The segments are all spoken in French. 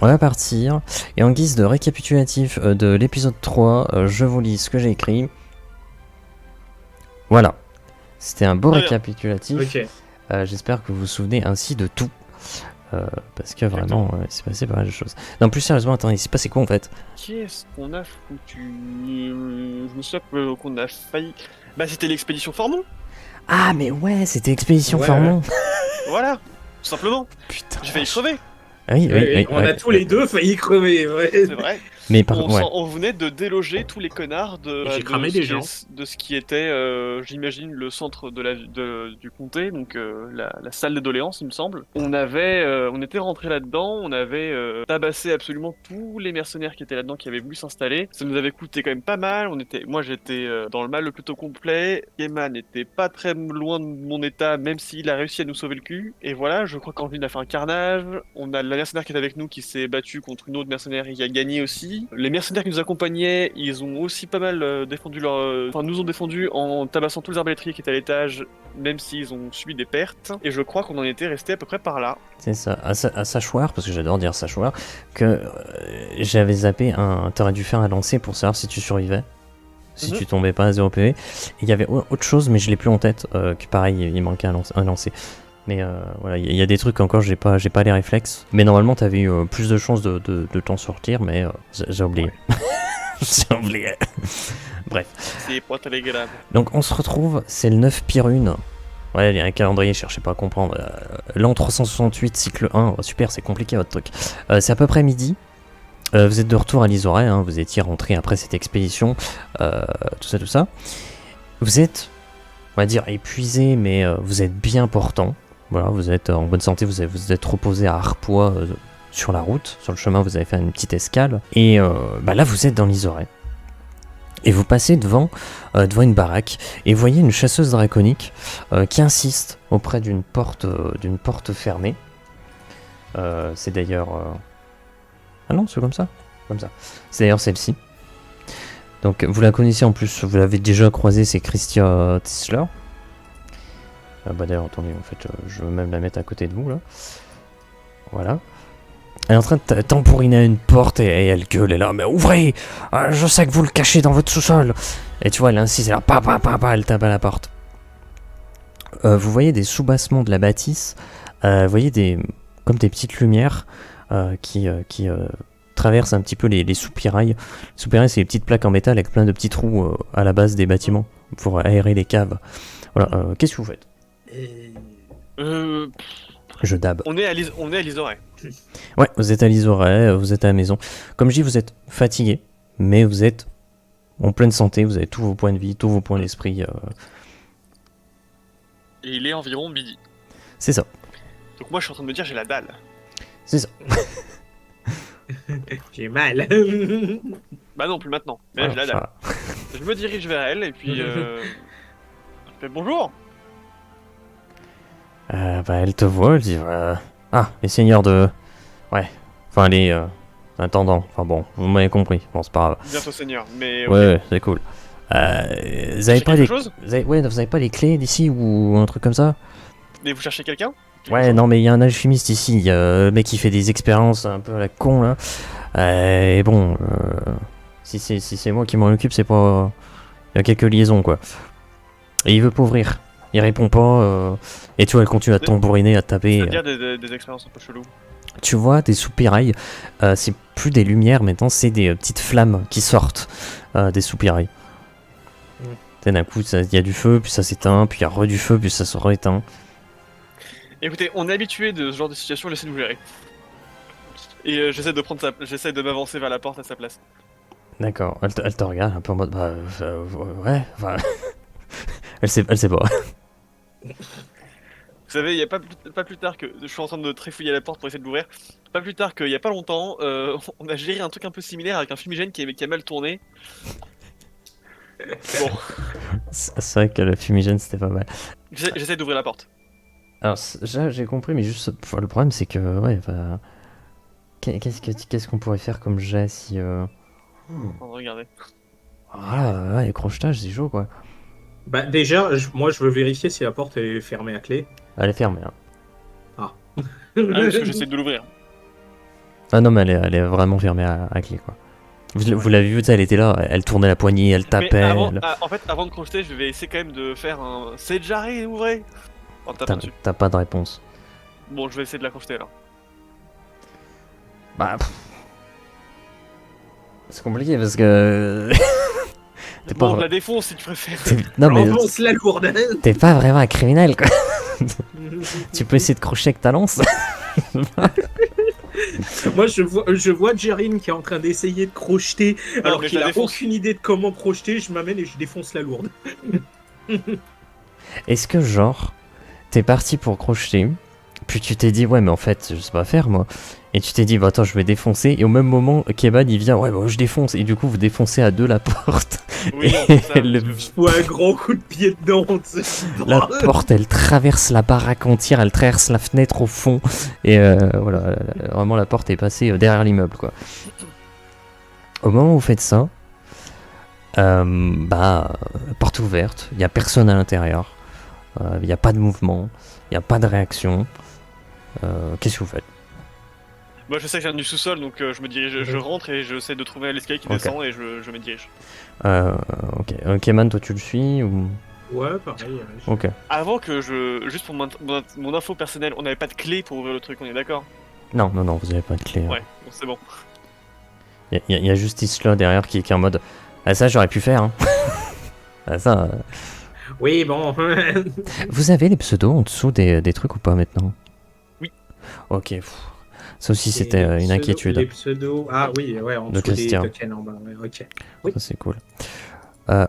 On va partir. Et en guise de récapitulatif de l'épisode 3, je vous lis ce que j'ai écrit. Voilà. C'était un beau récapitulatif. Ok. J'espère que vous vous souvenez ainsi de tout. Parce que vraiment, il s'est passé pas mal de choses. Non, plus sérieusement, attends, il s'est passé quoi en fait? Qu'est-ce qu'on a foutu? Je me souviens qu'on a failli... Bah c'était l'expédition Formon. Ah, mais ouais, c'était Expédition Ouais, Formon. Voilà, tout simplement. Putain. J'ai failli crever, Ah oui, oui, oui, On a tous les deux failli crever. Ouais. c'est vrai. Mais par ouais. On venait de déloger tous les connards de, J'ai de cramé ce des qui gens. de ce qui était, j'imagine, le centre du comté, donc la salle de doléances, il me semble. On était rentré là-dedans, on avait tabassé absolument tous les mercenaires qui étaient là-dedans, qui avaient voulu s'installer. Ça nous avait coûté quand même pas mal. Moi, j'étais dans le mal le plus tôt complet. Emma n'était pas très loin de mon état, même s'il a réussi à nous sauver le cul. Et voilà, je crois qu'Angeline a fait un carnage. On a la mercenaire qui est avec nous qui s'est battue contre une autre mercenaire et qui a gagné aussi. Les mercenaires qui nous accompagnaient, ils ont aussi pas mal défendu nous ont défendu en tabassant tous les arbalétriers qui étaient à l'étage, même s'ils ont subi des pertes. Et je crois qu'on en était resté à peu près par là. C'est ça, à sachoir, parce que j'adore dire sachoir, que j'avais zappé t'aurais dû faire un lancer pour savoir si tu survivais, si tu tombais pas à 0 PV. Et il y avait autre chose, mais je l'ai plus en tête, que pareil, il manquait un lancer. Mais voilà, il y a des trucs encore, j'ai pas les réflexes. Mais normalement, t'avais eu plus de chances de t'en sortir, mais j'ai oublié. Ouais. J'ai oublié. Bref. C'est pas très grave. Donc on se retrouve, c'est le 9 Pirune. Ouais, il y a un calendrier, cherchez pas à comprendre. L'an 368, cycle 1, oh, super, c'est compliqué votre truc. C'est à peu près midi. Vous êtes de retour à l'Isoret, hein, vous étiez rentré après cette expédition, tout ça. Vous êtes, on va dire, épuisé, mais vous êtes bien portant. Voilà, vous êtes en bonne santé, vous êtes reposé à Arpois sur la route. Sur le chemin, vous avez fait une petite escale. Et là, vous êtes dans l'Isoret. Et vous passez devant une baraque et vous voyez une chasseuse draconique qui insiste auprès d'une porte fermée. C'est d'ailleurs... Ah non, c'est comme ça. C'est d'ailleurs celle-ci. Donc vous la connaissez en plus, vous l'avez déjà croisée, c'est Christia Tisler. D'ailleurs, attendez, en fait, je veux même la mettre à côté de vous, là. Voilà. Elle est en train de tambouriner à une porte et elle gueule, elle est là, mais ouvrez! Je sais que vous le cachez dans votre sous-sol! Et tu vois, elle insiste, elle elle tape à la porte. Vous voyez des soubassements de la bâtisse, vous voyez comme des petites lumières qui traversent un petit peu les soupirails. Les soupirails, c'est les petites plaques en métal avec plein de petits trous à la base des bâtiments pour aérer les caves. Voilà, qu'est-ce que vous faites? Je dab. On est à l'Isoret. Ouais, vous êtes à l'Isoret, vous êtes à la maison. Comme je dis, vous êtes fatigué, mais vous êtes en pleine santé, vous avez tous vos points de vie, tous vos points d'esprit. Et il est environ midi. C'est ça. Donc moi je suis en train de me dire j'ai la dalle. C'est ça. J'ai mal. Bah non, plus maintenant. Mais là, j'ai la dalle. Je me dirige vers elle et puis je fais bonjour. Elle te voit, elle dit les seigneurs de... Ouais, enfin les intendants, enfin bon, vous m'avez compris, bon c'est pas grave. Bientôt seigneur, mais Ouais, c'est cool. Vous avez pas les... vous avez pas les clés d'ici ou un truc comme ça? Mais vous cherchez quelqu'un? Ouais, non mais il y a un alchimiste ici, il y a le mec qui fait des expériences un peu à la con là. Et bon, si c'est moi qui m'en occupe, c'est pas... Il y a quelques liaisons quoi. Et il veut pas ouvrir. Il répond pas, et tu vois, elle continue à tambouriner, à taper. C'est-à-dire des expériences un peu cheloues. Tu vois, des soupirails, c'est plus des lumières maintenant, c'est des petites flammes qui sortent des soupirails. D'un coup, il y a du feu, puis ça s'éteint, puis il y a du feu, puis ça se rééteint. Écoutez, on est habitué de ce genre de situation, j'essaie de vous gérer. Et j'essaie de m'avancer vers la porte à sa place. D'accord, elle te regarde un peu en mode, ouais, enfin... elle sait pas. Vous savez, il y a pas plus tard que... Je suis en train de trifouiller la porte pour essayer de l'ouvrir. Pas plus tard qu'il y a pas longtemps, on a géré un truc un peu similaire avec un fumigène qui a mal tourné. Bon. C'est vrai que le fumigène c'était pas mal. J'essaie d'ouvrir la porte. Alors j'ai compris, mais juste le problème c'est que qu'est-ce qu'on pourrait faire comme jet si Regardez. Ah les crochetages c'est chaud quoi. Bah déjà, moi je veux vérifier si la porte est fermée à clé. Elle est fermée. Hein. Parce que j'essaie de l'ouvrir. Ah non, mais elle est vraiment fermée à clé, quoi. Vous l'avez vu, tu sais, elle était là, elle tournait la poignée, elle tapait. Mais en fait, avant de crocheter, je vais essayer quand même de faire un. C'est jarré, ouvrez en tapant dessus. T'as pas de réponse. Bon, je vais essayer de la crocheter alors. Bah. C'est compliqué parce que. T'es Bon, pas. je la défonce si tu préfères. Non, mais. Enfonce la lourde. T'es pas vraiment un criminel, quoi. Tu peux essayer de crocheter avec ta lance. Moi, je vois Jarin qui est en train d'essayer de crocheter, alors mais qu'il je la a défonce. aucune idée de comment crocheter. Je m'amène et je défonce la lourde. Est-ce que, genre, t'es parti pour crocheter, puis tu t'es dit, ouais, mais en fait, je sais pas faire, moi. Et tu t'es dit, bah attends, je vais défoncer. Et au même moment, Keban, il vient, ouais, bah je défonce. Et du coup, vous défoncez à deux la porte. Oui, Et on fait ça, le- parce que- Ou un grand coup de pied dedans. Tu sais. La porte, elle traverse la baraque entière, elle traverse la fenêtre au fond. Et voilà, vraiment, la porte est passée derrière l'immeuble, quoi. Au moment où vous faites ça, porte ouverte, il n'y a personne à l'intérieur. Il n'y a pas de mouvement, il n'y a pas de réaction. Qu'est-ce que vous faites? Moi, je sais que je viens du sous-sol, donc je me dirige, je rentre et j'essaie de trouver l'escalier qui Ok. descend et je me dirige. Ok, Keman, toi tu le suis ou... Ouais, pareil. Ok. Avant que je. Juste pour mon info personnelle, on n'avait pas de clé pour ouvrir le truc, on est d'accord? Non, vous n'avez pas de clé. Ouais, bon, c'est bon. Il y a juste Isla derrière qui est en mode... Ah ça j'aurais pu faire, hein. Ah, ça... Oui, bon. Vous avez les pseudos en dessous des trucs ou pas maintenant? Oui. Ok. Ça aussi c'était une Les inquiétude. pseudos. Ah oui, ouais, en De dessous des Christian. tokens en bas. Ouais, ok. Oui. Ça c'est cool.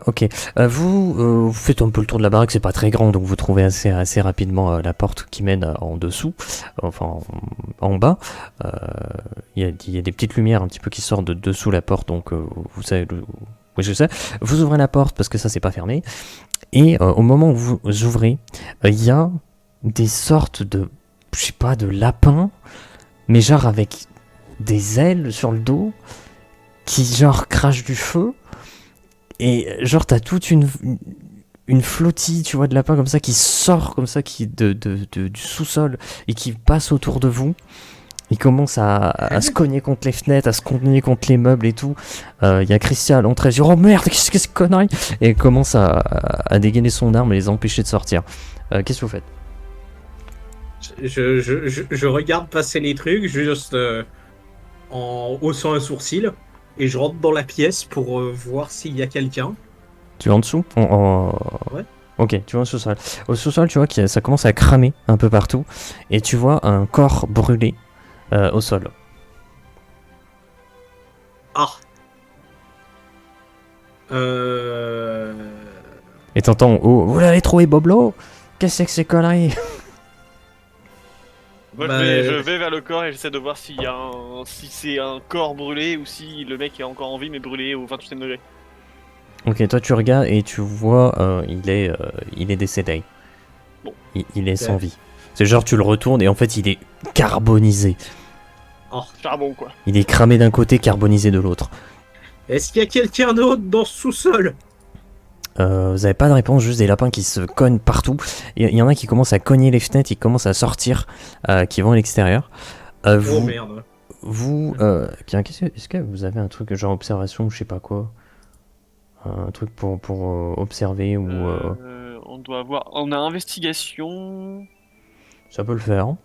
Ok. Vous faites un peu le tour de la baraque, c'est pas très grand, donc vous trouvez assez rapidement la porte qui mène en dessous, enfin en bas. Il y a des petites lumières un petit peu qui sortent de dessous la porte, donc vous savez... Oui, je sais. Vous ouvrez la porte parce que ça c'est pas fermé. Et au moment où vous ouvrez, il y a des sortes de... Je sais pas, de lapins, mais genre avec des ailes sur le dos, qui genre crachent du feu. Et genre t'as toute une flottille, tu vois, de lapins comme ça qui sort comme ça qui du sous-sol et qui passe autour de vous. Ils commencent à se cogner contre les fenêtres, à se cogner contre les meubles et tout. Il y a Christian à l'entrée, il dit oh merde, qu'est-ce que c'est que connerie? Et il commence à dégainer son arme et les empêcher de sortir. Qu'est-ce que vous faites? Je regarde passer les trucs juste en haussant un sourcil et je rentre dans la pièce pour voir s'il y a quelqu'un. Tu vas en dessous? Ouais. Ok, tu vas au sous-sol. Au sous-sol, tu vois que ça commence à cramer un peu partout. Et tu vois un corps brûlé au sol. Ah. Et t'entends, oh, vous l'avez trouvé, Boblo? Qu'est-ce que c'est que ces conneries? Moi, Bah, je vais vers le corps et j'essaie de voir s'il y a si c'est un corps brûlé ou si le mec est encore en vie mais brûlé au 28e degré. Ok, toi tu regardes et tu vois, il est décédé. Bon. Il est sans vie. C'est genre tu le retournes et en fait il est carbonisé. Charbon quoi. Il est cramé d'un côté, carbonisé de l'autre. Est-ce qu'il y a quelqu'un d'autre dans ce sous-sol? Vous avez pas de réponse, juste des lapins qui se cognent partout. Il y en a qui commencent à cogner les fenêtres, ils commencent à sortir, qui vont à l'extérieur. Oh Vous, merde. tiens, est-ce que vous avez un truc genre observation ou je sais pas quoi? Un truc pour observer ou... On doit avoir. On a investigation. Ça peut le faire. Hein.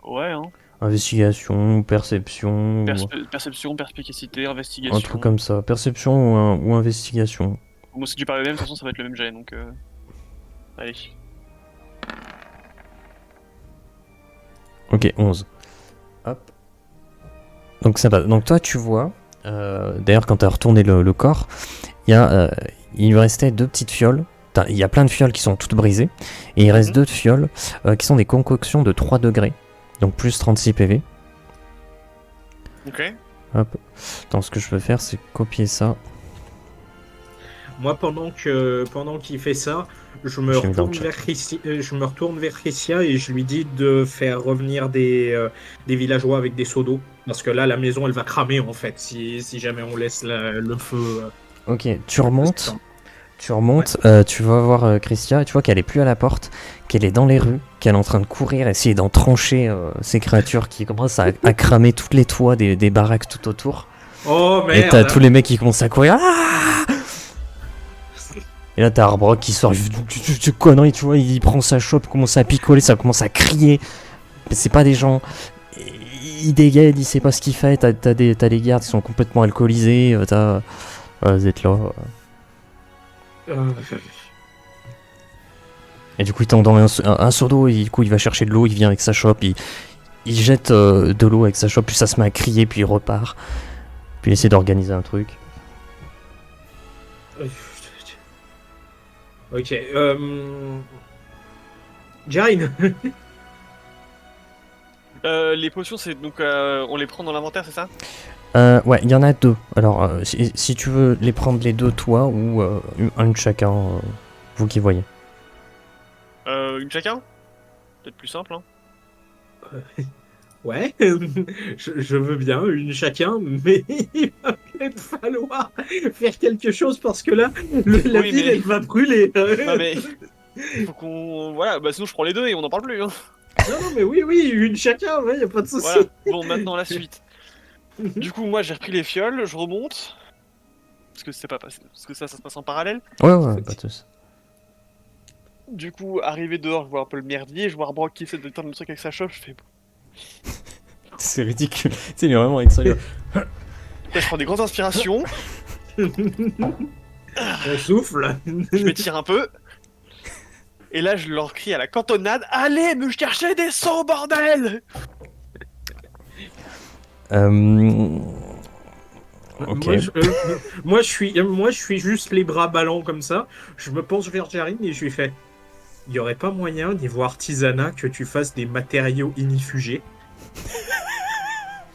Ouais, hein. Investigation, perception... Perception, perspicacité, un investigation. truc comme ça. Perception ou investigation. Moi, si tu parles le même, de toute façon, ça va être le même jet donc. Allez. Ok, 11. Hop. Donc ça va. Donc toi tu vois, d'ailleurs quand t'as retourné le corps, il lui restait deux petites fioles. Il y a plein de fioles qui sont toutes brisées. Et il reste deux fioles qui sont des concoctions de 3 degrés. Donc plus 36 PV. Ok. Hop. Attends, ce que je veux faire c'est copier ça. Moi, pendant qu'il fait ça, je me retourne vers Christian et je lui dis de faire revenir des villageois avec des seaux d'eau. Parce que là, la maison, elle va cramer, en fait, si jamais on laisse le feu. Ok, tu remontes. Tu remontes, tu vas voir Christia, et tu vois qu'elle est plus à la porte, qu'elle est dans les rues, qu'elle est en train de courir, essayer d'en trancher ces créatures qui commencent à cramer tous les toits des baraques tout autour. Oh Et t'as merde. tous les mecs qui commencent à courir. Ah et là t'as Arbrock qui sort du connerie, tu vois, il prend sa chope, commence à picoler, ça commence à crier. Mais c'est pas des gens. Il dégaine, il sait pas ce qu'il fait, t'as les gardes qui sont complètement alcoolisés, vous êtes là. Et du coup il tombe dans un seau d'eau, et du coup il va chercher de l'eau, il vient avec sa chope, il jette de l'eau avec sa chope, puis ça se met à crier, puis il repart. Puis il essaie d'organiser un truc. Ok. Jarine. Les potions, c'est donc on les prend dans l'inventaire, c'est ça? Ouais, il y en a deux. Alors, si tu veux les prendre les deux, toi, ou un de chacun, vous qui voyez. Une chacun? Peut-être plus simple, hein. Ouais, je veux bien une chacun, mais il va peut-être falloir faire quelque chose parce que là, la Oui, ville, mais- elle va brûler. Non mais faut qu'on voilà, bah sinon je prends les deux et on n'en parle plus. Hein. Non, non, mais oui, une chacun, ouais, y a pas de souci. Voilà. Bon, maintenant la suite. Du coup, moi j'ai repris les fioles, je remonte parce que c'est pas passé, parce que ça se passe en parallèle. Ouais, pas tous. Du coup, arrivé dehors, je vois un peu le merdier, je vois Arbrock qui essaie de tendre le truc avec sa chope, je fais. C'est ridicule. Tu sais, il est vraiment extérieur. Là, je prends des grandes inspirations, On souffle. je m'étire un peu. Et là, je leur crie à la cantonade, allez me chercher des seaux, bordel! Ok. Moi, je suis juste les bras ballants comme ça. Je me penche vers Jarine et je lui fais. Il y aurait pas moyen, niveau artisanat, que tu fasses des matériaux inifugés?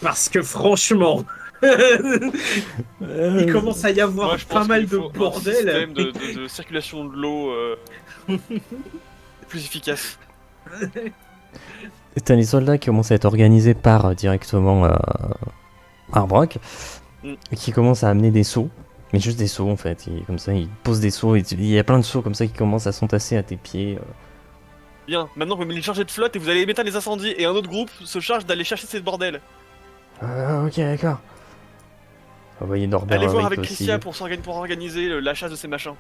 Parce que franchement, il commence à y avoir Moi, je pas pense mal qu'il de faut un bordel. système de circulation de l'eau plus efficace. T'as les soldats qui commencent à être organisés par directement Arbrock, Mm. qui commencent à amener des seaux. Mais juste des seaux en fait. Comme ça, ils posent des seaux. Il y a plein de seaux comme ça qui commencent à s'entasser à tes pieds. Bien, maintenant vous me les charger de flotte et vous allez éteindre les incendies et un autre groupe se charge d'aller chercher ces bordels. Ok, d'accord. On va envoyer Norbert Allez voir avec aussi. Christia pour organiser la chasse de ces machins.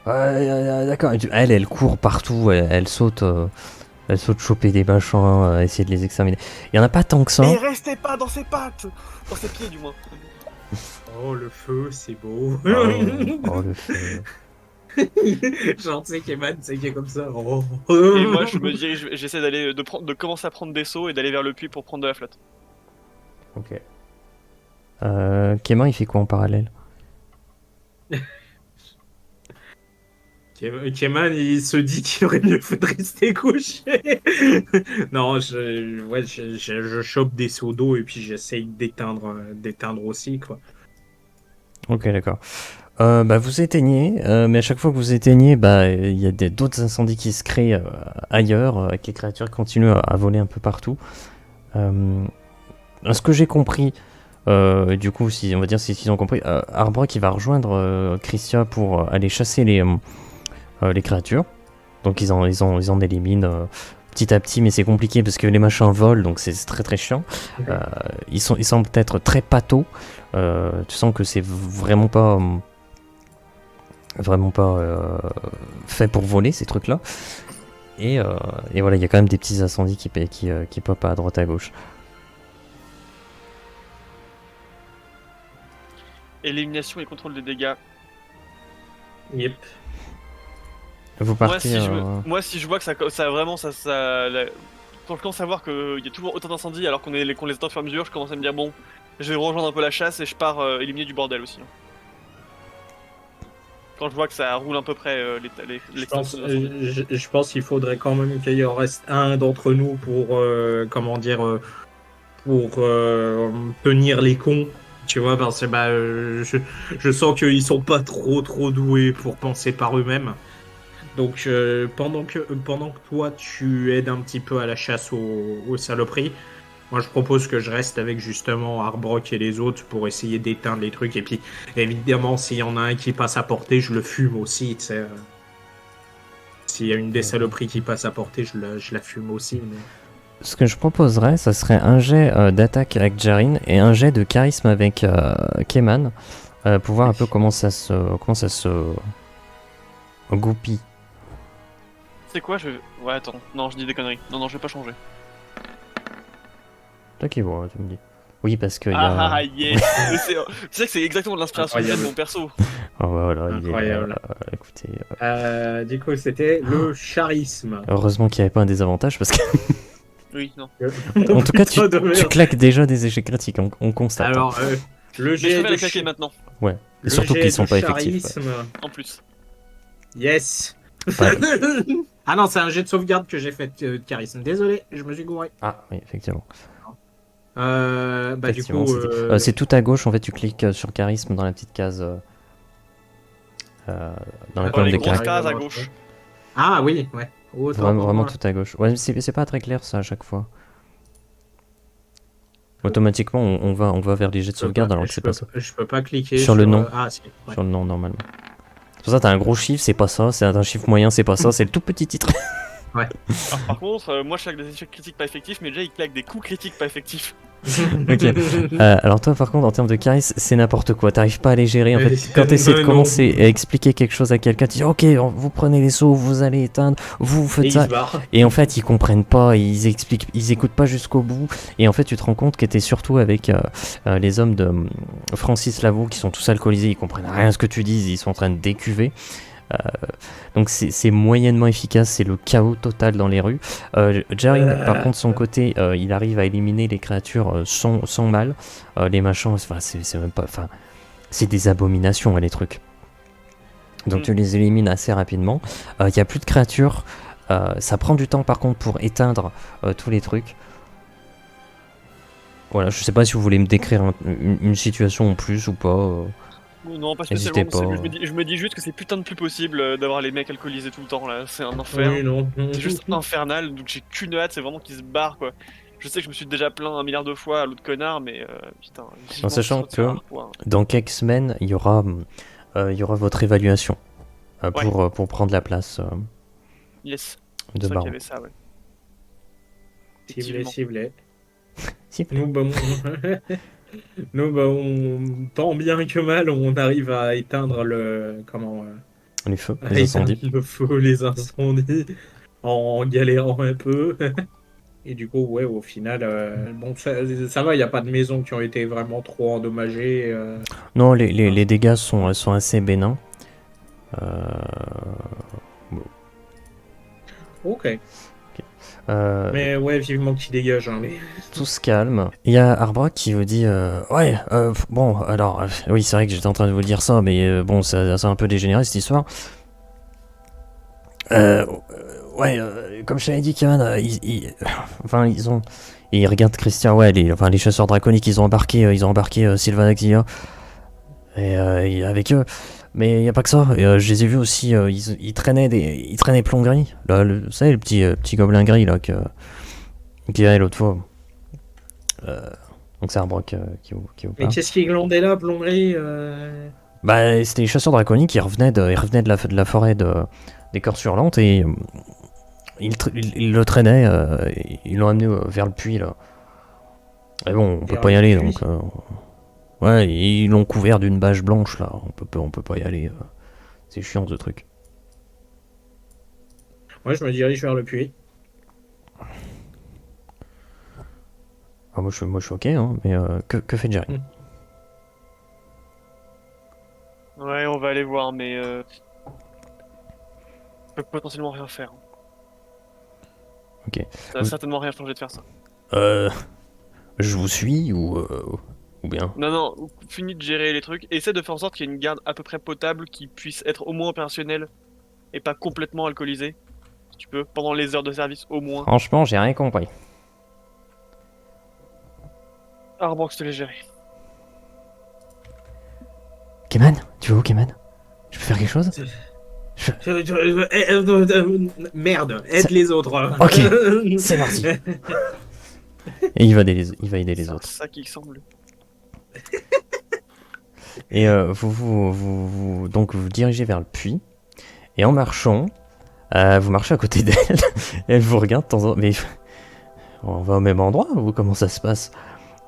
D'accord. Elle court partout. Elle saute. Elle saute choper des machins, essayer de les examiner. Il y en a pas tant que ça. Et restez pas dans ses pattes! Dans ses pieds du moins. Oh, le feu, c'est beau. Oh, le feu. Genre, tu sais, Keman, c'est qui est comme ça. Oh. Et moi je me dirige, j'essaie d'aller de commencer à prendre des seaux et d'aller vers le puits pour prendre de la flotte. Ok. Kéman, il fait quoi en parallèle? Keman, il se dit qu'il aurait mieux fait de rester couché. Non, je chope des seaux d'eau et puis j'essaye d'éteindre aussi, quoi. Ok, d'accord. Vous éteignez, mais à chaque fois que vous éteignez, il y a d'autres incendies qui se créent ailleurs, avec les créatures qui continuent à voler un peu partout. À ce que j'ai compris, du coup, si on va dire s'ils ont compris, Arbrock il va rejoindre Christia pour aller chasser les créatures. Donc ils en éliminent petit à petit, mais c'est compliqué parce que les machins volent, donc c'est très très chiant. Ils semblent être très pâteaux. Tu sens que c'est vraiment pas fait pour voler ces trucs là, et voilà, il y a quand même des petits incendies qui popent à droite à gauche. Élimination et contrôle des dégâts. Yep. Vous partez Moi si je vois que ça vraiment quand je commence à voir qu'il y a toujours autant d'incendies alors qu'on les attend au fur et à mesure, je commence à me dire bon, je vais rejoindre un peu la chasse et je pars éliminer du bordel aussi. Hein. Quand je vois que ça roule à peu près les Je pense qu'il faudrait quand même qu'il en reste un d'entre nous pour, tenir les cons. Tu vois, parce que je sens qu'ils sont pas trop doués pour penser par eux-mêmes. Donc pendant que toi tu aides un petit peu à la chasse aux saloperies, Moi, je propose que je reste avec justement Arbrock et les autres pour essayer d'éteindre les trucs. Et puis, évidemment, s'il y en a un qui passe à portée, je le fume aussi. Tu sais. S'il y a une des saloperies qui passe à portée, je la fume aussi. Mais... Ce que je proposerais, ça serait un jet d'attaque avec Jarin et un jet de charisme avec Keman pour voir un peu comment ça se goupille. C'est quoi Ouais, attends. Non, je dis des conneries. Non, je vais pas changer. Toi qui vois, tu me dis. Oui, parce que y a... Ah, yes. Tu sais que c'est exactement de l'inspiration de mon perso. Oh, voilà, incroyable. Écoutez... Du coup, c'était le charisme. Heureusement qu'il n'y avait pas un désavantage parce que... Oui, non. En tout cas, tu claques déjà des échecs critiques, on constate. Alors, le Mais je jet vais de la claquer maintenant. Ouais, le surtout jet qu'ils sont de pas effectifs. charisme. En plus. Yes. Ouais. Ah non, c'est un jet de sauvegarde que j'ai fait de charisme. Désolé, je me suis gouré. Ah, oui, effectivement. Du coup, c'est tout à gauche, en fait, tu cliques sur charisme dans la petite case. Dans la Dans colonne les de grosses charisme. cases à gauche. Ah oui, ouais. Vraiment tout à gauche. Ouais, c'est pas très clair ça à chaque fois. Automatiquement, on va vers les jets de sauvegarde alors que c'est pas ça. Je peux pas cliquer sur le nom. Ah, si. Ouais. Sur le nom, normalement. C'est pour ça, t'as un gros chiffre, c'est pas ça. C'est un chiffre moyen, c'est pas ça. C'est le tout petit titre. Ouais. Alors, par contre, moi je claque des échecs critiques pas effectifs, mais déjà il claque des coups critiques pas effectifs. Ok. Alors toi, par contre, en termes de charisme, c'est n'importe quoi. T'arrives pas à les gérer. En fait, quand t'essaies de commencer à expliquer quelque chose à quelqu'un, tu dis OK, vous prenez les sauts, vous allez éteindre, vous faites ça. Et en fait, ils comprennent pas, ils écoutent pas jusqu'au bout. Et en fait, tu te rends compte que t'es surtout avec les hommes de Francis Lavaux qui sont tous alcoolisés, ils comprennent rien à ce que tu dis, ils sont en train de décuver. Donc c'est moyennement efficace, c'est le chaos total dans les rues. Jarin, par contre, son côté, il arrive à éliminer les créatures sans mal. Les machins, c'est même pas, c'est des abominations les trucs. Donc tu les élimines assez rapidement. Il y a plus de créatures. Ça prend du temps par contre pour éteindre tous les trucs. Voilà, je sais pas si vous voulez me décrire une situation en plus ou pas. Non, pas spécialement. Je me dis juste que c'est putain de plus possible d'avoir les mecs alcoolisés tout le temps là. C'est un enfer. Oui, non. C'est juste infernal. Donc j'ai qu'une hâte, c'est vraiment qu'ils se barrent quoi. Je sais que je me suis déjà plaint 1 milliard de fois à l'autre connard, mais putain. En sachant que dans quelques semaines, il y aura votre évaluation pour prendre la place. Yes. De c'est Baron. qu'il y avait ça, ouais. Ciblé. Nous, tant bien que mal, on arrive à éteindre les feux, les incendies. Le feu, les incendies, en galérant un peu. Et du coup, ouais, au final, bon, ça va, il n'y a pas de maisons qui ont été vraiment trop endommagées. Non, les dégâts sont assez bénins. Bon. Ok. Mais ouais, vivement qu'il dégage. Hein, mais... Tout se calme. Il y a Arbrock qui vous dit bon, alors, oui, c'est vrai que j'étais en train de vous dire ça, mais bon, c'est un peu dégénéré cette histoire. Comme je t'avais dit, Kevin, ils regardent Christian, les chasseurs draconiques, ils ont embarqué Sylvain Xia et avec eux. Mais il n'y a pas que ça, je les ai vus aussi, ils traînaient plomb gris. Là, vous savez, le petit gobelin gris là, qui est l'autre fois. Donc c'est Arbrock qui vous parle. Mais qu'est-ce qui glandait là, plomb gris c'était les chasseurs draconiques, ils revenaient de la forêt des corps hurlantes et ils le traînaient, ils l'ont amené vers le puits là. Mais bon, on peut pas y aller donc... Ouais, ils l'ont couvert d'une bâche blanche là, on peut pas y aller. C'est chiant ce truc. Moi je me dirige vers le puits. Ah, moi je suis ok, hein, mais que fait Jarin? Ouais, on va aller voir, mais je peux potentiellement rien faire. Ok. Ça va certainement rien changer de faire ça. Je vous suis ou bien? Non, finis de gérer les trucs. Essaie de faire en sorte qu'il y ait une garde à peu près potable qui puisse être au moins opérationnelle et pas complètement alcoolisée. Si tu peux, pendant les heures de service au moins. Franchement, j'ai rien compris. Arbrock, je te l'ai géré. Keman, tu vas où, Keman? Je peux faire quelque chose? Merde, aide les autres. Ok, c'est parti. Et il va aider les C'est autres. ça qui semble. Et donc vous vous dirigez vers le puits. Et en marchant, vous marchez à côté d'elle. Et elle vous regarde de temps en temps. Mais on va au même endroit ou comment ça se passe?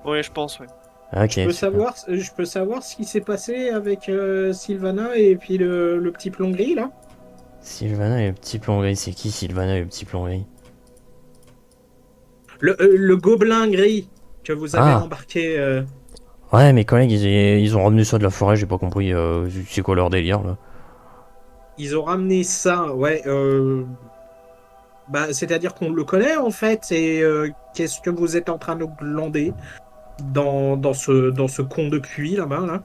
Ouais, je pense, ouais. Ok, Je peux super. savoir ce qui s'est passé avec Sylvana et puis le petit plomb gris là? Sylvana et le petit plomb gris. C'est qui Sylvana et le petit plomb gris? Le gobelin gris que vous avez Ah, embarqué. ouais, mes collègues, ils ont ramené ça de la forêt, j'ai pas compris. C'est quoi leur délire là? Ils ont ramené ça, ouais. Bah, c'est-à-dire qu'on le connaît en fait. Et qu'est-ce que vous êtes en train de glander dans ce con de puits là-bas là?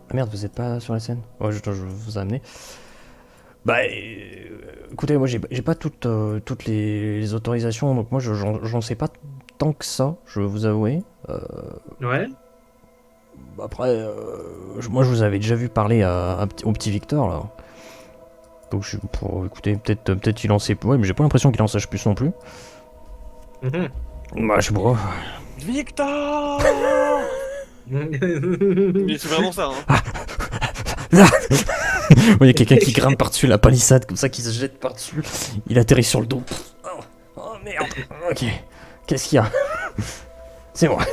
Ah merde, vous êtes pas sur la scène? Ouais, je vous ai amené. Bah, écoutez, moi j'ai pas toutes les autorisations, donc moi j'en sais pas tant que ça, je vais vous avouer. Ouais. Après, moi je vous avais déjà vu parler au petit Victor là. Donc pour écouter, peut-être il en sait plus. Ouais, mais j'ai pas l'impression qu'il en sache plus non plus. Mhm. Bah, je sais pas. Victor! Mais c'est vraiment ça, hein. Il y a quelqu'un qui grimpe par-dessus la palissade, comme ça, qui se jette par-dessus. Il atterrit sur le dos. Oh merde. Ok. Qu'est-ce qu'il y a? C'est moi.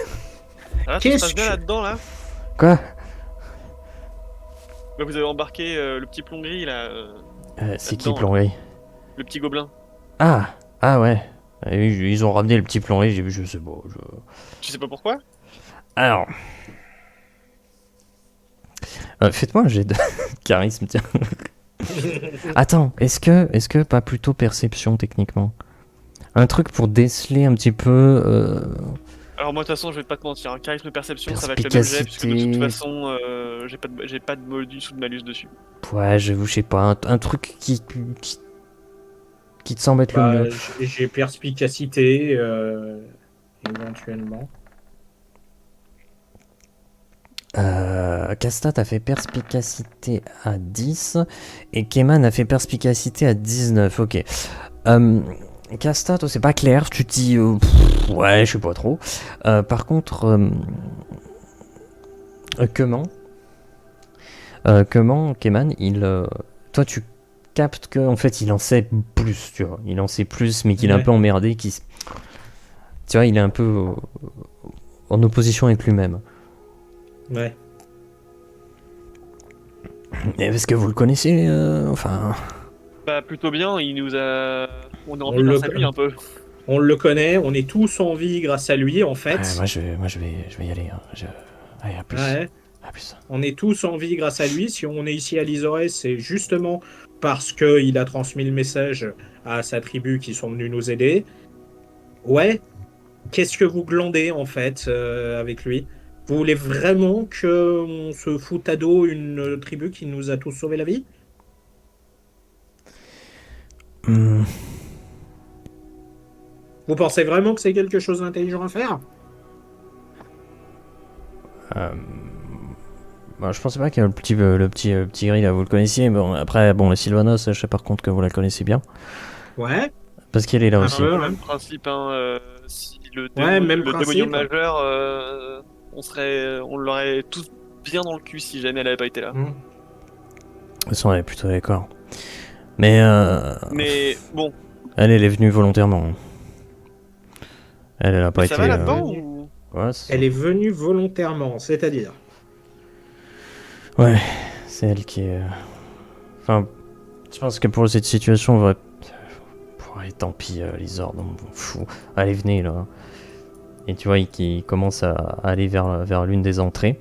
Ah, tout se Qu'est-ce passe bien que... là-dedans, là? Quoi? Bah, vous avez embarqué le petit plomb gris, là, C'est qui là-dedans, là. plongé? Le petit gobelin. Ah ouais. Ils ont ramené le petit plongé, j'ai vu, je sais pas. Tu sais pas pourquoi? Alors, faites-moi un jet de charisme, tiens. Attends, est-ce que pas plutôt perception techniquement? Un truc pour déceler un petit peu. Alors moi de toute façon je vais pas te mentir, hein. Charisme perception ça va être le même jet puisque de toute façon j'ai pas de modus ou de malus dessus. Ouais, je sais pas, un truc qui te semble être le mieux. Bah, j'ai perspicacité, éventuellement. Castat a fait perspicacité à 10 et Keman a fait perspicacité à 19. Ok. Castat, toi, c'est pas clair. Tu te dis, ouais, je sais pas trop. Par contre, Keman, Keman, toi, tu captes que en fait, il en sait plus, tu vois. Il en sait plus, mais qu'il est un peu emmerdé. Tu vois, il est un peu en opposition avec lui-même. Ouais. Est-ce que vous le connaissez enfin. Bah plutôt bien, il nous a... On est en On vie le, grâce à lui un peu. on le connaît, on est tous en vie grâce à lui, en Ouais, fait. je vais y aller. Hein. Allez, à plus. Ouais. À plus. On est tous en vie grâce à lui. Si on est ici à Lisoré, c'est justement parce qu'il a transmis le message à sa tribu qui sont venus nous aider. Ouais. Qu'est-ce que vous glandez, en fait, avec lui? Vous voulez vraiment qu'on se foute à dos une tribu qui nous a tous sauvé la vie? Hmm. Vous pensez vraiment que c'est quelque chose d'intelligent à faire? Bah, je pensais pas que le petit gris là vous le connaissiez. Bon, après, bon, la Sylvana, ça, je sais par contre que vous la connaissez bien. Ouais, Parce qu'elle est là un aussi. Un peu peu, le ouais. même principe, hein. Si Ouais, même le démonium principe. majeur, on l'aurait tous bien dans le cul si jamais elle avait pas été là. Hmm. De toute façon, elle est plutôt d'accord. Mais Mais bon, elle est venue volontairement. Elle a pas mais ça été. va là-dedans ou... Ouais, Elle est venue volontairement, c'est-à-dire. ouais, c'est elle qui est. Enfin, je pense que pour cette situation, on va. Ouais, tant pis, Lizard, on m'en fout. Allez, venez là. Et tu vois, il commence à aller vers l'une des entrées.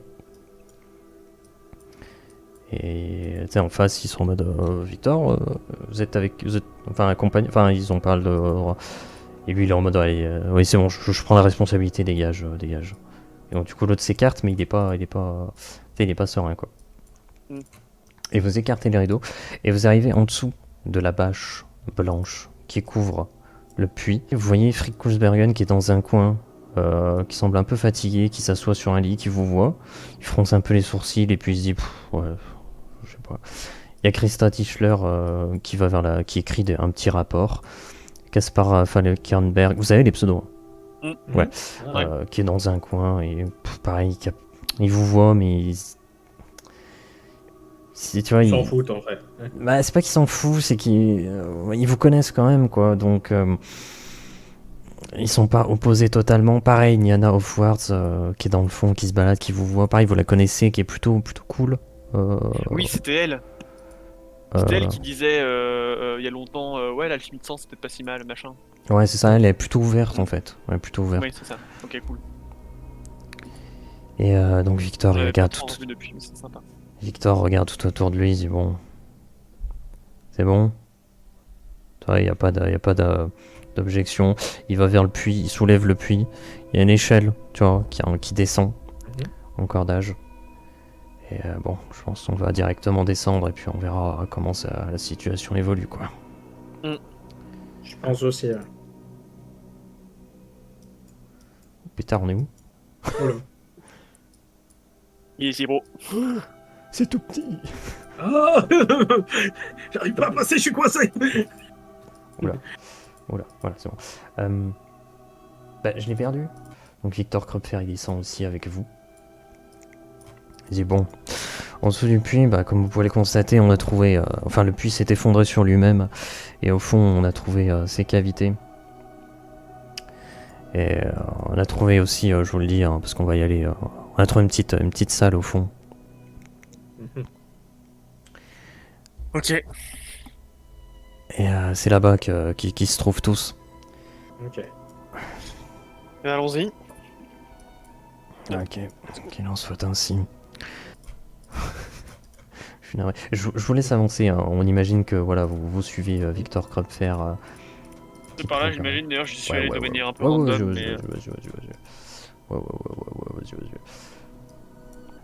Et tu sais, en face, ils sont en mode Victor, vous êtes enfin accompagné, enfin ils ont parlé de. Et lui, il est en mode allez, oui, c'est bon, je prends la responsabilité, dégage, dégage. Et donc, du coup, l'autre s'écarte, mais il est pas serein, quoi. Mm. Et vous écartez les rideaux, et vous arrivez en dessous de la bâche blanche qui couvre le puits. Vous voyez Frick Kulsbergen qui est dans un coin, qui semble un peu fatigué, qui s'assoit sur un lit, qui vous voit. Il fronce un peu les sourcils, et puis il se dit, ouais, je sais pas. Il y a Christa Tischler qui va qui écrit un petit rapport. Kaspar Falkenberg, vous savez les pseudos. Ouais. Ouais. Qui est dans un coin et pareil, il vous voit, mais si tu vois, Ils s'en foutent en fait. Ouais. bah, c'est pas qu'ils s'en foutent, c'est qu'ils ils vous connaissent quand même, quoi. Donc ils sont pas opposés totalement. Pareil, Niana Offwards qui est dans le fond, qui se balade, qui vous voit. Pareil, vous la connaissez, qui est plutôt cool. Oui, c'était elle. C'était elle qui disait il y a longtemps, ouais, l'alchimie de sang, c'est peut-être pas si mal, machin. Ouais, c'est ça, elle est plutôt ouverte en fait. Ouais, plutôt ouverte. Oui, c'est ça. Ok, cool. Et donc Victor, il J'avais pas regarde trop tout. revu depuis, mais c'est sympa. Victor regarde tout autour de lui, il dit bon, c'est bon. Toi, il n'y a pas d'objection. Il va vers le puits, il soulève le puits. Il y a une échelle, tu vois, qui descend en cordage. Et bon, je pense qu'on va directement descendre et puis on verra comment la situation évolue, quoi. Je pense aussi. Pétard, on est où? Oh là. Il est si beau. C'est tout petit. Ah j'arrive pas à passer, je suis coincé. Oula, voilà, c'est bon. Bah, je l'ai perdu. Donc Victor Krupfer, il descend aussi avec vous. Il dit bon, en dessous du puits, bah, comme vous pouvez le constater, on a trouvé... enfin, le puits s'est effondré sur lui-même. Et au fond, on a trouvé ces cavités. Et on a trouvé aussi, je vous le dis, parce qu'on va y aller... on a trouvé une petite salle au fond. Ok. Et c'est là-bas qu'ils se trouvent tous. Ok. Allons-y. Ok, qu'il en soit ainsi. Je suis navré. Je vous laisse avancer, hein. On imagine que voilà, vous suivez Victor Krupfer. C'est par là, j'imagine. D'ailleurs, j'y suis allé de manière un peu Ouais, random, mais... vas-y.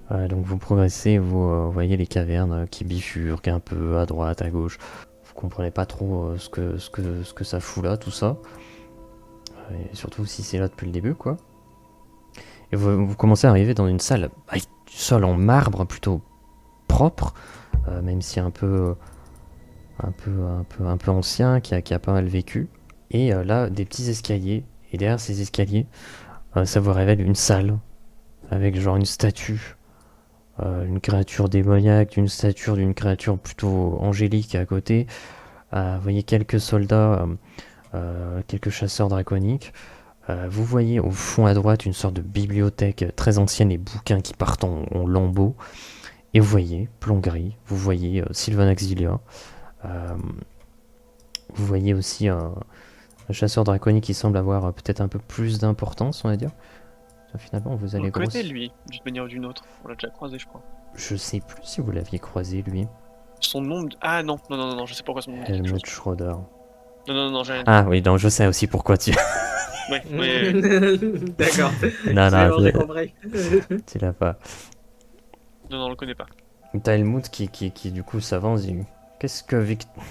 Ouais, donc vous progressez, vous voyez les cavernes qui bifurquent un peu à droite, à gauche. Vous comprenez pas trop ce que ça fout là, tout ça. Et surtout si c'est là depuis le début, quoi. Et vous commencez à arriver dans une salle avec du sol en marbre plutôt propre, même si un peu ancien, qui a pas mal vécu. Et là, des petits escaliers. Et derrière ces escaliers, ça vous révèle une salle avec genre une statue, une créature démoniaque, une stature d'une créature plutôt angélique à côté. Vous voyez quelques soldats, quelques chasseurs draconiques. Vous voyez au fond à droite une sorte de bibliothèque très ancienne, les bouquins qui partent en lambeaux. Et vous voyez Plomb Gris, vous voyez Sylvain Exilia, vous voyez aussi un chasseur draconique qui semble avoir peut-être un peu plus d'importance, on va dire. Finalement, vous On allez le connaît, lui, d'une manière ou d'une autre. On l'a déjà croisé, je crois. Je sais plus si vous l'aviez croisé, lui. Son nom... Ah non, je sais pourquoi son nom dit quelque chose. Helmut Schroeder. Non, j'ai rien. Ah oui, donc je sais aussi pourquoi tu... Ouais. D'accord. non, j'ai compris. tu l'as pas. Non, on le connaît pas. T'as Helmut qui du coup s'avance et dit, qu'est-ce que Victor...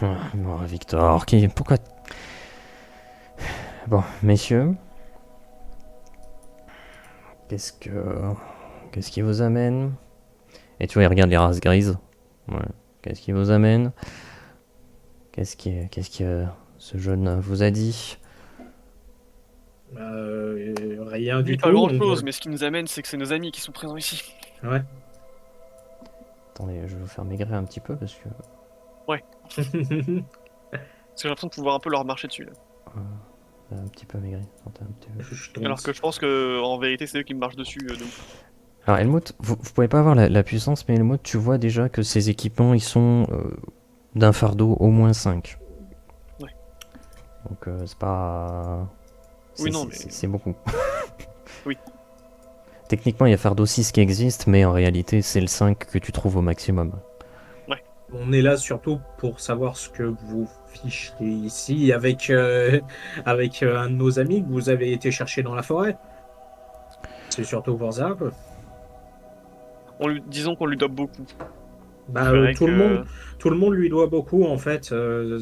Victor, pourquoi... Bon, messieurs... Qu'est-ce qui vous amène? Et tu vois, il regarde les races grises. Ouais. Qu'est-ce qui vous amène? Qu'est-ce que ce jeune vous a dit? Rien du tout. Pas grand-chose, mais ce qui nous amène, c'est que c'est nos amis qui sont présents ici. Ouais. Attendez, je vais vous faire maigrir un petit peu parce que... Ouais. Parce que j'ai l'impression de pouvoir un peu leur marcher dessus, là. Un petit peu maigri. Alors que je pense que en vérité, c'est eux qui me marchent dessus. Donc. Alors Helmut, vous pouvez pas avoir la puissance, mais Helmut, tu vois déjà que ces équipements, ils sont d'un fardeau au moins 5. Ouais. Donc c'est pas... Oui, non, mais... C'est beaucoup. Oui. Techniquement, il y a fardeau 6 qui existe, mais en réalité, c'est le 5 que tu trouves au maximum. Ouais. On est là surtout pour savoir ce que vous fichez ici avec un de nos amis que vous avez été chercher dans la forêt. C'est surtout pour ça. Disons qu'on lui doit beaucoup. Bah, tout le monde lui doit beaucoup en fait.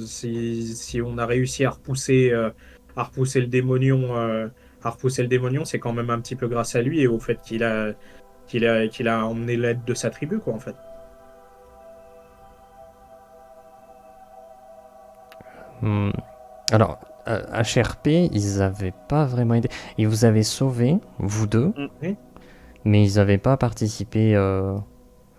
Si on a réussi à repousser le démonion, c'est quand même un petit peu grâce à lui et au fait qu'il a emmené l'aide de sa tribu quoi en fait. Alors, HRP, ils avaient pas vraiment aidé. Ils vous avaient sauvé, vous deux, Oui. mais ils avaient pas participé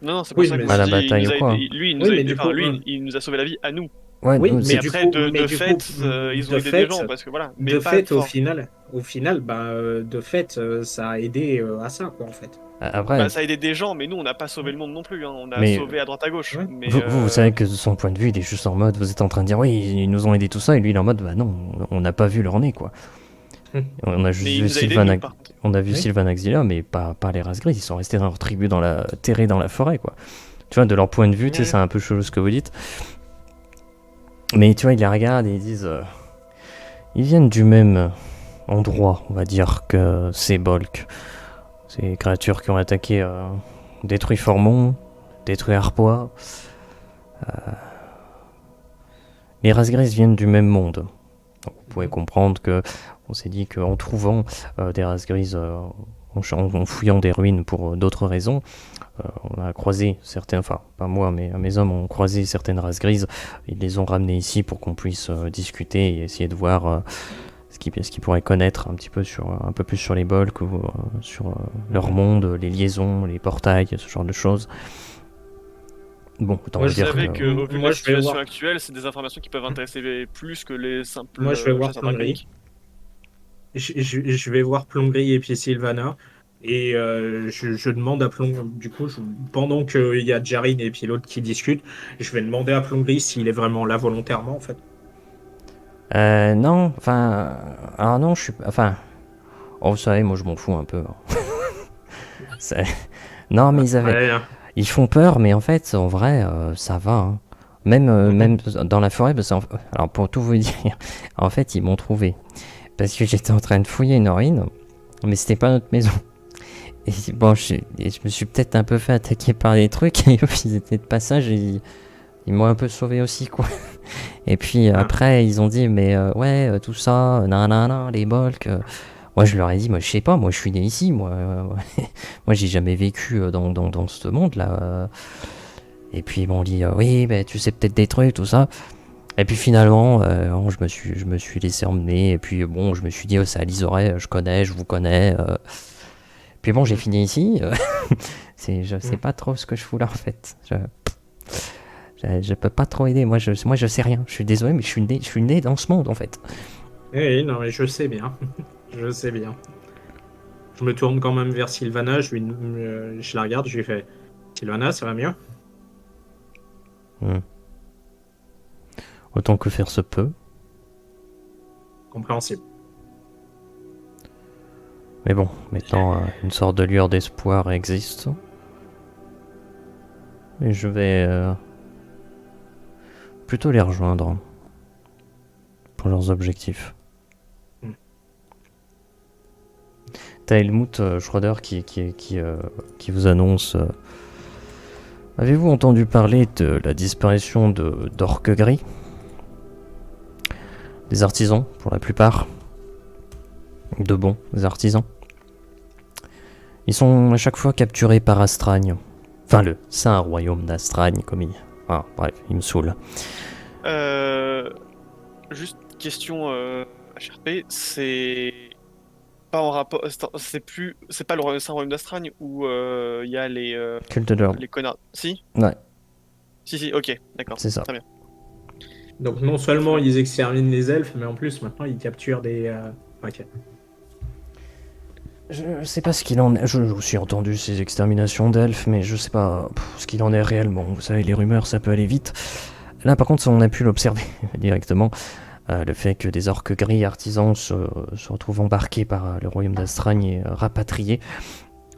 Non, c'est pour Oui, ça que mais moi à je la dis, bataille ou quoi. lui, il nous Oui, a mais aidé, du coup, il nous a sauvé la vie à nous. Ouais, oui, nous, mais Et c'est... du après, coup, de fait, ils ont aidé des gens, parce que voilà. Mais de pas fait, fort. au final, de fait, ça a aidé à ça, quoi, en fait. Après, Bah, ça a aidé des gens, mais nous, on n'a pas sauvé le monde non plus. Hein. On a mais sauvé à droite à gauche. Ouais. Mais vous savez que de son point de vue, il est juste en mode, vous êtes en train de dire, oui, ils nous ont aidé tout ça, et lui, il est en mode, bah non, on n'a pas vu leur nez, quoi. On a juste il vu nous a aidé, nous, Sylvain, par contre. on a vu Oui. Sylvain Axilla, mais pas les races grises, ils sont restés dans leur tribu, terrés dans la forêt, quoi. Tu vois, de leur point de vue, tu sais, Ouais. c'est un peu chelou ce que vous dites. Mais tu vois, ils les regardent et ils disent, ils viennent du même endroit, on va dire, que ces Bolks. Ces créatures qui ont attaqué, détruit Formon, détruit Arpois. Les races grises viennent du même monde. Donc, vous pouvez comprendre que on s'est dit qu'en trouvant des races grises, en fouillant des ruines pour d'autres raisons, on a croisé certains, enfin pas moi, mais mes hommes ont croisé certaines races grises. Ils les ont ramenées ici pour qu'on puisse discuter et essayer de voir ce qu'ils pourraient connaître un petit peu un peu plus sur les Bolks ou sur leur monde, les liaisons, les portails, ce genre de choses. Bon, autant Moi, vous Vous dire que... savez qu'au vu de moi, la je vais situation voir. actuelle, c'est des informations qui peuvent intéresser plus que les simples Moi, je vais voir chasseurs Plomberie. draconiques. Je vais voir Plomberie et puis Sylvana. Et je demande à Plomberie, du coup, pendant qu'il y a Jarine et puis l'autre qui discutent, je vais demander à Plomberie s'il est vraiment là volontairement, en fait. Non, enfin... alors non, je suis... Enfin... Oh, vous savez, moi je m'en fous un peu. C'est- Non, mais Ouais. ils font peur, mais en fait, en vrai, ça va. Hein. Même dans la forêt, alors pour tout vous dire, en fait, ils m'ont trouvé. Parce que j'étais en train de fouiller une ruine, mais c'était pas notre maison. Et bon, je me suis peut-être un peu fait attaquer par des trucs, et ils étaient de passage, et ils m'ont un peu sauvé aussi, quoi. Et puis après, ils ont dit, mais ouais, tout ça, nanana, les Bolks. Moi, je leur ai dit, moi, je sais pas, moi, je suis né ici, moi. Moi, j'ai jamais vécu dans ce monde-là. Et puis, ils m'ont dit, oui, bah, tu sais peut-être des trucs, tout ça. Et puis finalement, je me suis laissé emmener. Et puis bon, je me suis dit, oh, c'est à Lizoret, je vous connais. Puis bon, j'ai fini ici. Je sais pas trop ce que je fous là en fait. Je peux pas trop aider. Moi, je sais rien. Je suis désolé, mais je suis né dans ce monde en fait. Oui, non, mais je sais bien. Je sais bien. Je me tourne quand même vers Sylvana, je la regarde, je lui fais Sylvana, ça va mieux? Hmm. Autant que faire se peut. Compréhensible. Mais bon, maintenant, une sorte de lueur d'espoir existe. Et je vais plutôt les rejoindre pour leurs objectifs. T'as Helmut Schroeder qui vous annonce avez-vous entendu parler de la disparition d'orques gris? Des artisans, pour la plupart. De bons artisans. Ils sont à chaque fois capturés par Astragne. Enfin, le saint royaume d'Astragne, comme il... Ah, bref, il me saoule. Juste question HRP, c'est pas en rapport, c'est pas le Saint-Royaume d'Astragne où il y a Culte de l'ordre. les connards. Si? Ouais, Si, ok, d'accord. c'est ça. Très bien. Donc non seulement ils exterminent les elfes, mais en plus maintenant ils capturent des... Ok. Je sais pas ce qu'il en est. Je aussi entendu ces exterminations d'elfes, mais je sais pas ce qu'il en est réellement. Vous savez, les rumeurs, ça peut aller vite. Là, par contre, on a pu l'observer directement. Le fait que des orques gris artisans se retrouvent embarqués par le royaume d'Astragne et rapatriés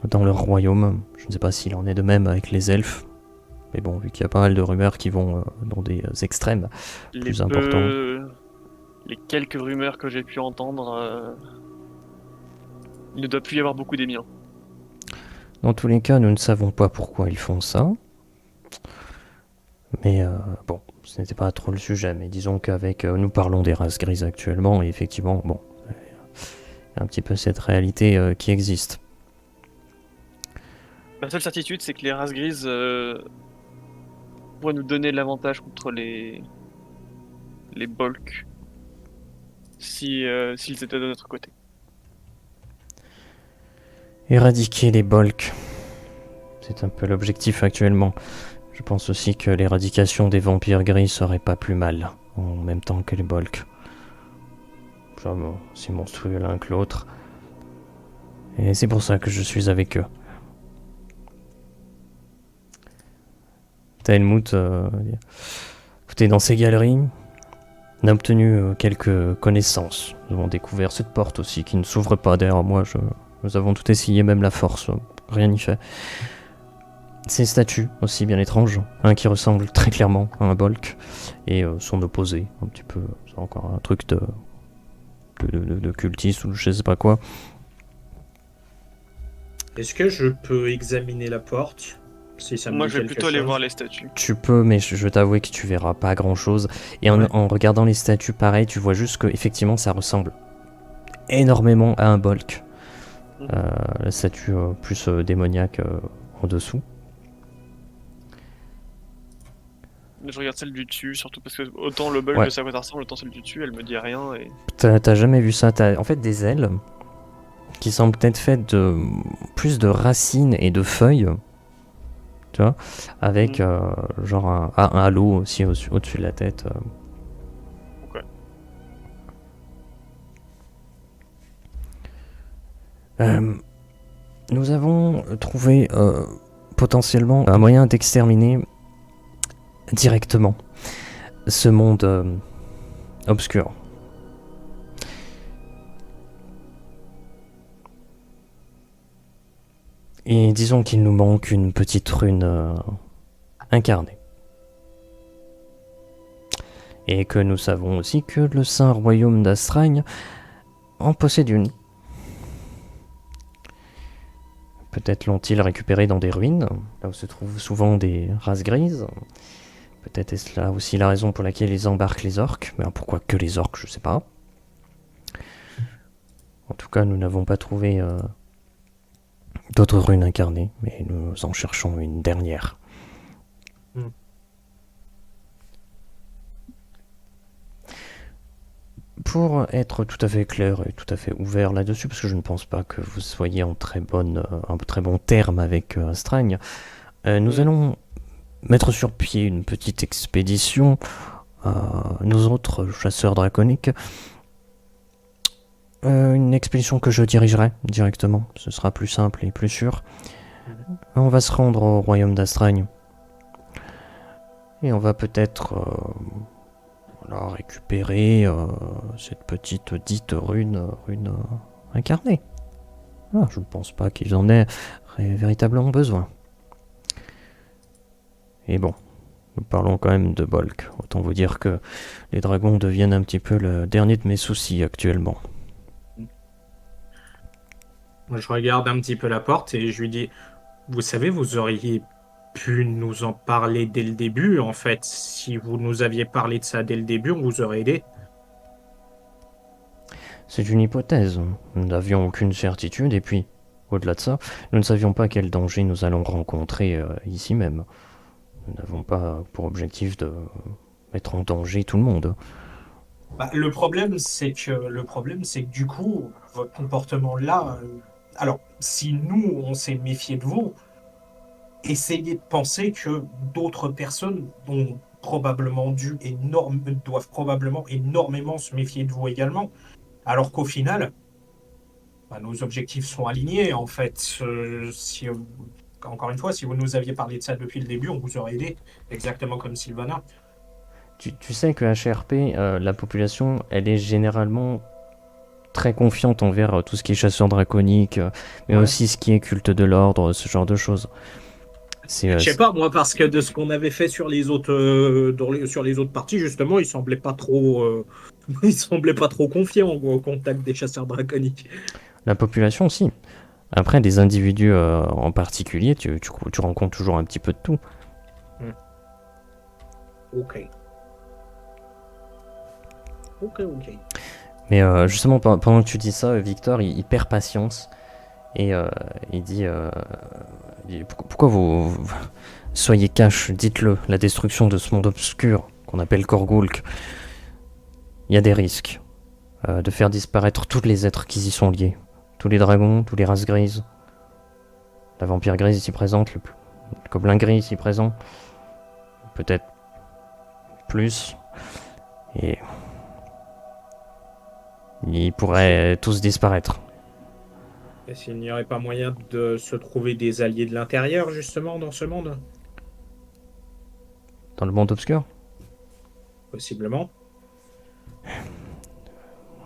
dans leur royaume. Je ne sais pas s'il en est de même avec les elfes. Mais bon, vu qu'il y a pas mal de rumeurs qui vont dans des extrêmes plus importants. Les quelques rumeurs que j'ai pu entendre, il ne doit plus y avoir beaucoup des miens. Dans tous les cas, nous ne savons pas pourquoi ils font ça. Mais bon, ce n'était pas trop le sujet. Mais disons qu'avec... nous parlons des races grises actuellement, et effectivement, bon, il y a un petit peu cette réalité qui existe. La seule certitude, c'est que les races grises pourraient nous donner l'avantage contre les Bolks. s'ils étaient de notre côté. Éradiquer les Bolks. C'est un peu l'objectif actuellement. Je pense aussi que l'éradication des vampires gris serait pas plus mal, en même temps que les Bolks. Genre, aussi monstrueux l'un que l'autre. Et c'est pour ça que je suis avec eux. Talmud, écoutez, dans ces galeries, on a obtenu quelques connaissances. Nous avons découvert cette porte aussi qui ne s'ouvre pas derrière moi. Nous avons tout essayé, même la force. Rien n'y fait. Ces statues aussi bien étranges. Un qui ressemble très clairement à un Bolk. Et son opposé, un petit peu. C'est encore un truc de cultiste ou je sais pas quoi. Est-ce que je peux examiner la porte si ça me Moi, dit je vais quelque plutôt aller chose voir les statues. Tu peux, mais je t'avoue que tu verras pas grand chose. Et en regardant les statues, pareil, tu vois juste que effectivement ça ressemble énormément à un Bolk. La statue plus démoniaque en dessous. Je regarde celle du dessus, surtout parce que autant le Bulk, je sais à quoi ça ressemble, autant celle du dessus, elle me dit rien. Et... T'as jamais vu ça? T'as en fait des ailes qui semblent peut-être faites de plus de racines et de feuilles, tu vois, avec genre un halo aussi au-dessus de la tête. Ok. Nous avons trouvé potentiellement un moyen d'exterminer directement ce monde obscur. Et disons qu'il nous manque une petite rune incarnée. Et que nous savons aussi que le Saint Royaume d'Astragne en possède une. Peut-être l'ont-ils récupéré dans des ruines, là où se trouvent souvent des races grises. Peut-être est-ce là aussi la raison pour laquelle ils embarquent les orques. Mais pourquoi que les orques, je sais pas. En tout cas, nous n'avons pas trouvé d'autres runes incarnées, mais nous en cherchons une dernière. Pour être tout à fait clair et tout à fait ouvert là-dessus, parce que je ne pense pas que vous soyez en très bon terme avec Astragne, nous allons mettre sur pied une petite expédition à nos autres chasseurs draconiques. Une expédition que je dirigerai directement, ce sera plus simple et plus sûr. On va se rendre au royaume d'Astragne. Et on va peut-être récupérer cette petite dite rune incarnée. Ah, je ne pense pas qu'ils en aient véritablement besoin. Et bon, nous parlons quand même de Bolk. Autant vous dire que les dragons deviennent un petit peu le dernier de mes soucis actuellement. Je regarde un petit peu la porte et je lui dis, vous savez, vous auriez pu nous en parler dès le début, en fait. Si vous nous aviez parlé de ça dès le début, on vous aurait aidé. C'est une hypothèse. Nous n'avions aucune certitude et puis, au-delà de ça, nous ne savions pas quel danger nous allons rencontrer ici même. Nous n'avons pas pour objectif de mettre en danger tout le monde. Le problème, c'est que du coup, votre comportement là, alors, si nous, on s'est méfié de vous, essayez de penser que d'autres personnes doivent probablement énormément se méfier de vous également. Alors qu'au final, nos objectifs sont alignés, en fait. Encore une fois, si vous nous aviez parlé de ça depuis le début, on vous aurait aidé, exactement comme Sylvana. Tu sais que HRP, la population, elle est généralement très confiante envers tout ce qui est chasseur draconique, mais aussi ce qui est culte de l'ordre, ce genre de choses. Je sais pas, moi, parce que de ce qu'on avait fait sur les autres parties, justement, ils semblaient pas trop confiants au contact des chasseurs draconiques. La population, si. Après, des individus en particulier, tu rencontres toujours un petit peu de tout. Ok. Mais justement, pendant que tu dis ça, Victor, il perd patience. Et il dit pourquoi vous soyez cash, dites-le, la destruction de ce monde obscur qu'on appelle Korgulk. Il y a des risques. de faire disparaître tous les êtres qui y sont liés. Tous les dragons, tous les races grises. La vampire grise ici présente, le gobelin gris ici présent. Peut-être plus. Et ils pourraient tous disparaître. Est-ce qu'il n'y aurait pas moyen de se trouver des alliés de l'intérieur, justement, dans ce monde? Dans le monde obscur, Possiblement.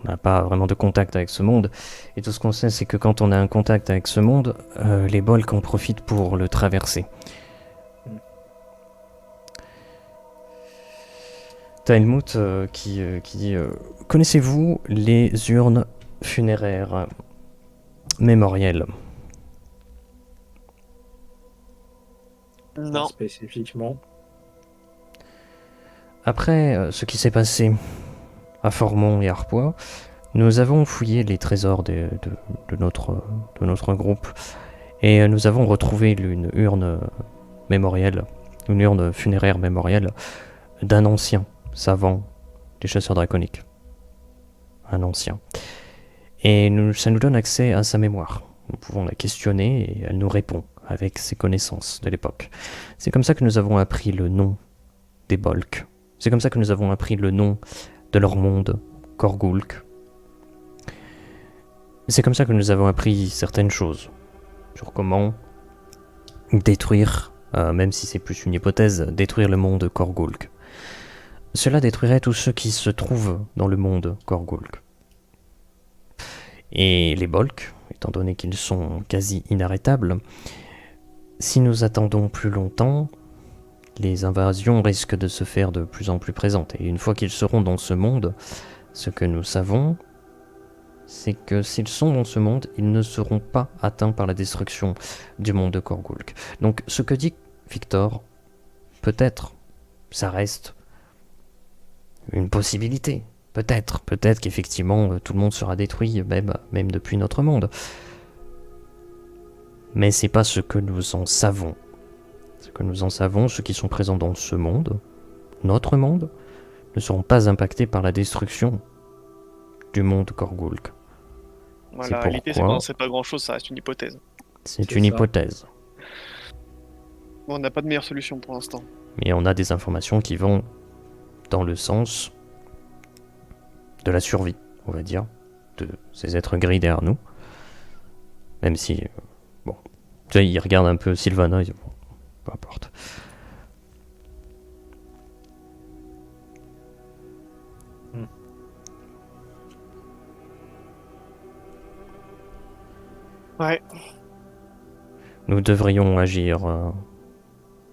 on n'a pas vraiment de contact avec ce monde. Et tout ce qu'on sait, c'est que quand on a un contact avec ce monde, les Bolks en profitent pour le traverser. Taelmout qui dit connaissez-vous les urnes funéraires mémorielles? Non. Spécifiquement. Après ce qui s'est passé à Formont et Arpois, nous avons fouillé les trésors de notre groupe et nous avons retrouvé une urne mémorielle, une urne funéraire mémorielle d'un ancien savant des chasseurs draconiques. Un ancien. Et ça nous donne accès à sa mémoire. Nous pouvons la questionner et elle nous répond avec ses connaissances de l'époque. C'est comme ça que nous avons appris le nom des Bolks. C'est comme ça que nous avons appris le nom de leur monde, Korgulk. C'est comme ça que nous avons appris certaines choses sur comment détruire, même si c'est plus une hypothèse, détruire le monde Korgulk. Cela détruirait tous ceux qui se trouvent dans le monde Korgulk. Et les Bolks, étant donné qu'ils sont quasi inarrêtables, si nous attendons plus longtemps, les invasions risquent de se faire de plus en plus présentes. Et une fois qu'ils seront dans ce monde, ce que nous savons, c'est que s'ils sont dans ce monde, ils ne seront pas atteints par la destruction du monde de Korgulk. Donc ce que dit Victor, peut-être, ça reste une possibilité. Peut-être qu'effectivement tout le monde sera détruit, même depuis notre monde. Mais c'est pas ce que nous en savons. Ce que nous en savons, ceux qui sont présents dans ce monde, notre monde, ne seront pas impactés par la destruction du monde Korgulk. Voilà, la réalité, c'est qu'on n'en sait pas grand-chose, ça reste une hypothèse. C'est une hypothèse. Bon, on n'a pas de meilleure solution pour l'instant. Mais on a des informations qui vont dans le sens de la survie, on va dire, de ces êtres gris derrière nous. Même si, bon, tu sais, ils regardent un peu Sylvana, ils disent, bon, peu importe. Ouais. Nous devrions agir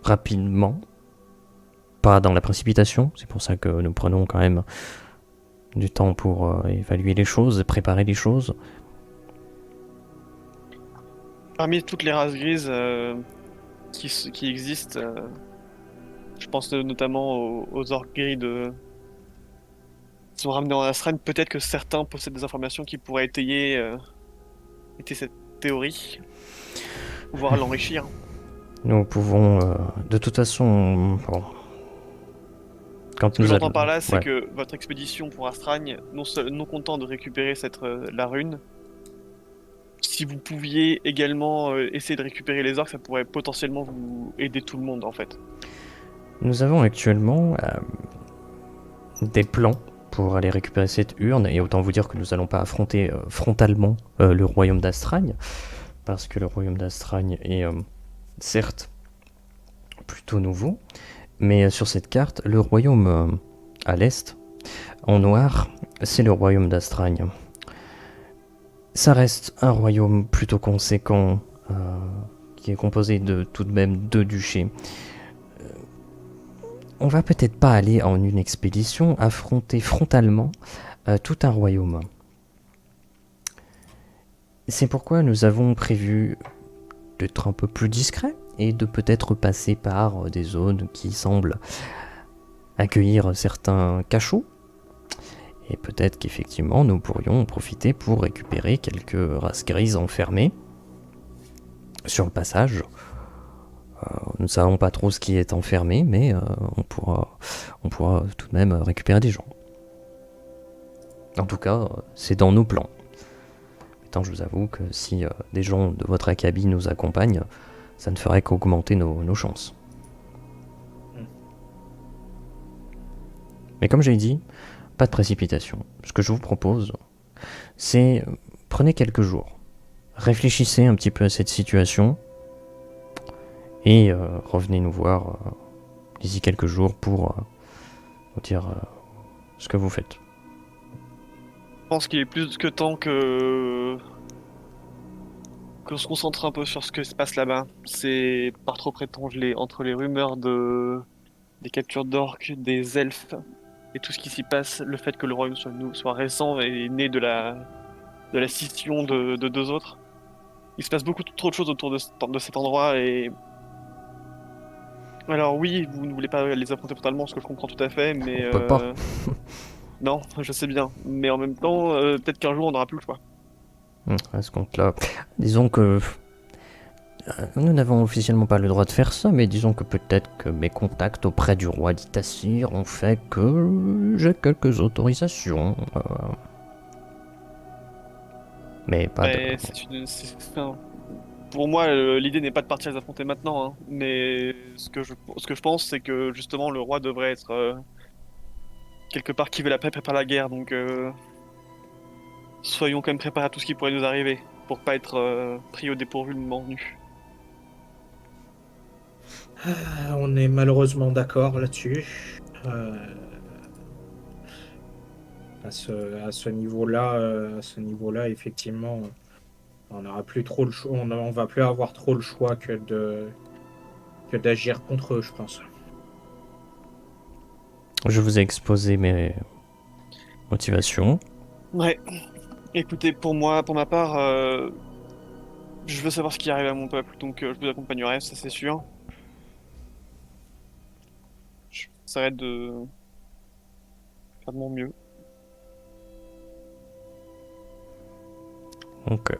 rapidement, pas dans la précipitation. C'est pour ça que nous prenons quand même du temps pour évaluer les choses, préparer les choses. Parmi toutes les races grises qui existent, je pense notamment aux orques gris qui sont ramenés en Astral. Peut-être que certains possèdent des informations qui pourraient étayer cette théorie, voire l'enrichir. Nous pouvons, de toute façon, bon, Ce que j'entends par là, c'est que votre expédition pour Astragne, non content de récupérer la rune, si vous pouviez également essayer de récupérer les orques, ça pourrait potentiellement vous aider tout le monde en fait. Nous avons actuellement des plans pour aller récupérer cette urne, et autant vous dire que nous n'allons pas affronter frontalement le royaume d'Astragne, parce que le royaume d'Astragne est certes plutôt nouveau, mais sur cette carte, le royaume à l'est, en noir, c'est le royaume d'Astragne. Ça reste un royaume plutôt conséquent, qui est composé de tout de même 2 duchés. On va peut-être pas aller en une expédition affronter frontalement tout un royaume. C'est pourquoi nous avons prévu d'être un peu plus discret et de peut-être passer par des zones qui semblent accueillir certains cachots. Et peut-être qu'effectivement nous pourrions en profiter pour récupérer quelques races grises enfermées sur le passage. Nous ne savons pas trop ce qui est enfermé, mais on pourra tout de même récupérer des gens. En tout cas, c'est dans nos plans. Maintenant, je vous avoue que si des gens de votre acabit nous accompagnent, ça ne ferait qu'augmenter nos chances. Mais comme j'ai dit, pas de précipitation. Ce que je vous propose, c'est prenez quelques jours. Réfléchissez un petit peu à cette situation et revenez nous voir d'ici quelques jours pour nous dire ce que vous faites. Je pense qu'il est plus que temps que se concentre un peu sur ce qui se passe là-bas. C'est par trop prétendre entre les rumeurs des captures d'orques, des elfes et tout ce qui s'y passe, le fait que le royaume soit récent et né de la scission de deux autres. Il se passe beaucoup trop de choses autour de cet endroit et... Alors oui, vous ne voulez pas les affronter totalement, ce que je comprends tout à fait, mais... On peut pas. Non, je sais bien. Mais en même temps, peut-être qu'un jour on n'aura plus le choix. À ce compte-là, disons que nous n'avons officiellement pas le droit de faire ça, mais disons que peut-être que mes contacts auprès du roi d'Itassir ont fait que j'ai quelques autorisations. Mais pas de... Enfin, pour moi, l'idée n'est pas de partir les affronter maintenant, hein, mais ce que je pense, c'est que justement le roi devrait être quelque part qui veut la paix prépare la guerre, donc soyons quand même préparés à tout ce qui pourrait nous arriver, pour pas être pris au dépourvu le moment venu. On est malheureusement d'accord là-dessus. À ce niveau-là, effectivement, on n'aura plus trop le choix. On va plus avoir trop le choix que d'agir contre eux, je pense. Je vous ai exposé mes motivations. Ouais. Écoutez, pour ma part, je veux savoir ce qui arrive à mon peuple, donc je vous accompagnerai, ça c'est sûr. Je essaierai de faire de mon mieux. Ok.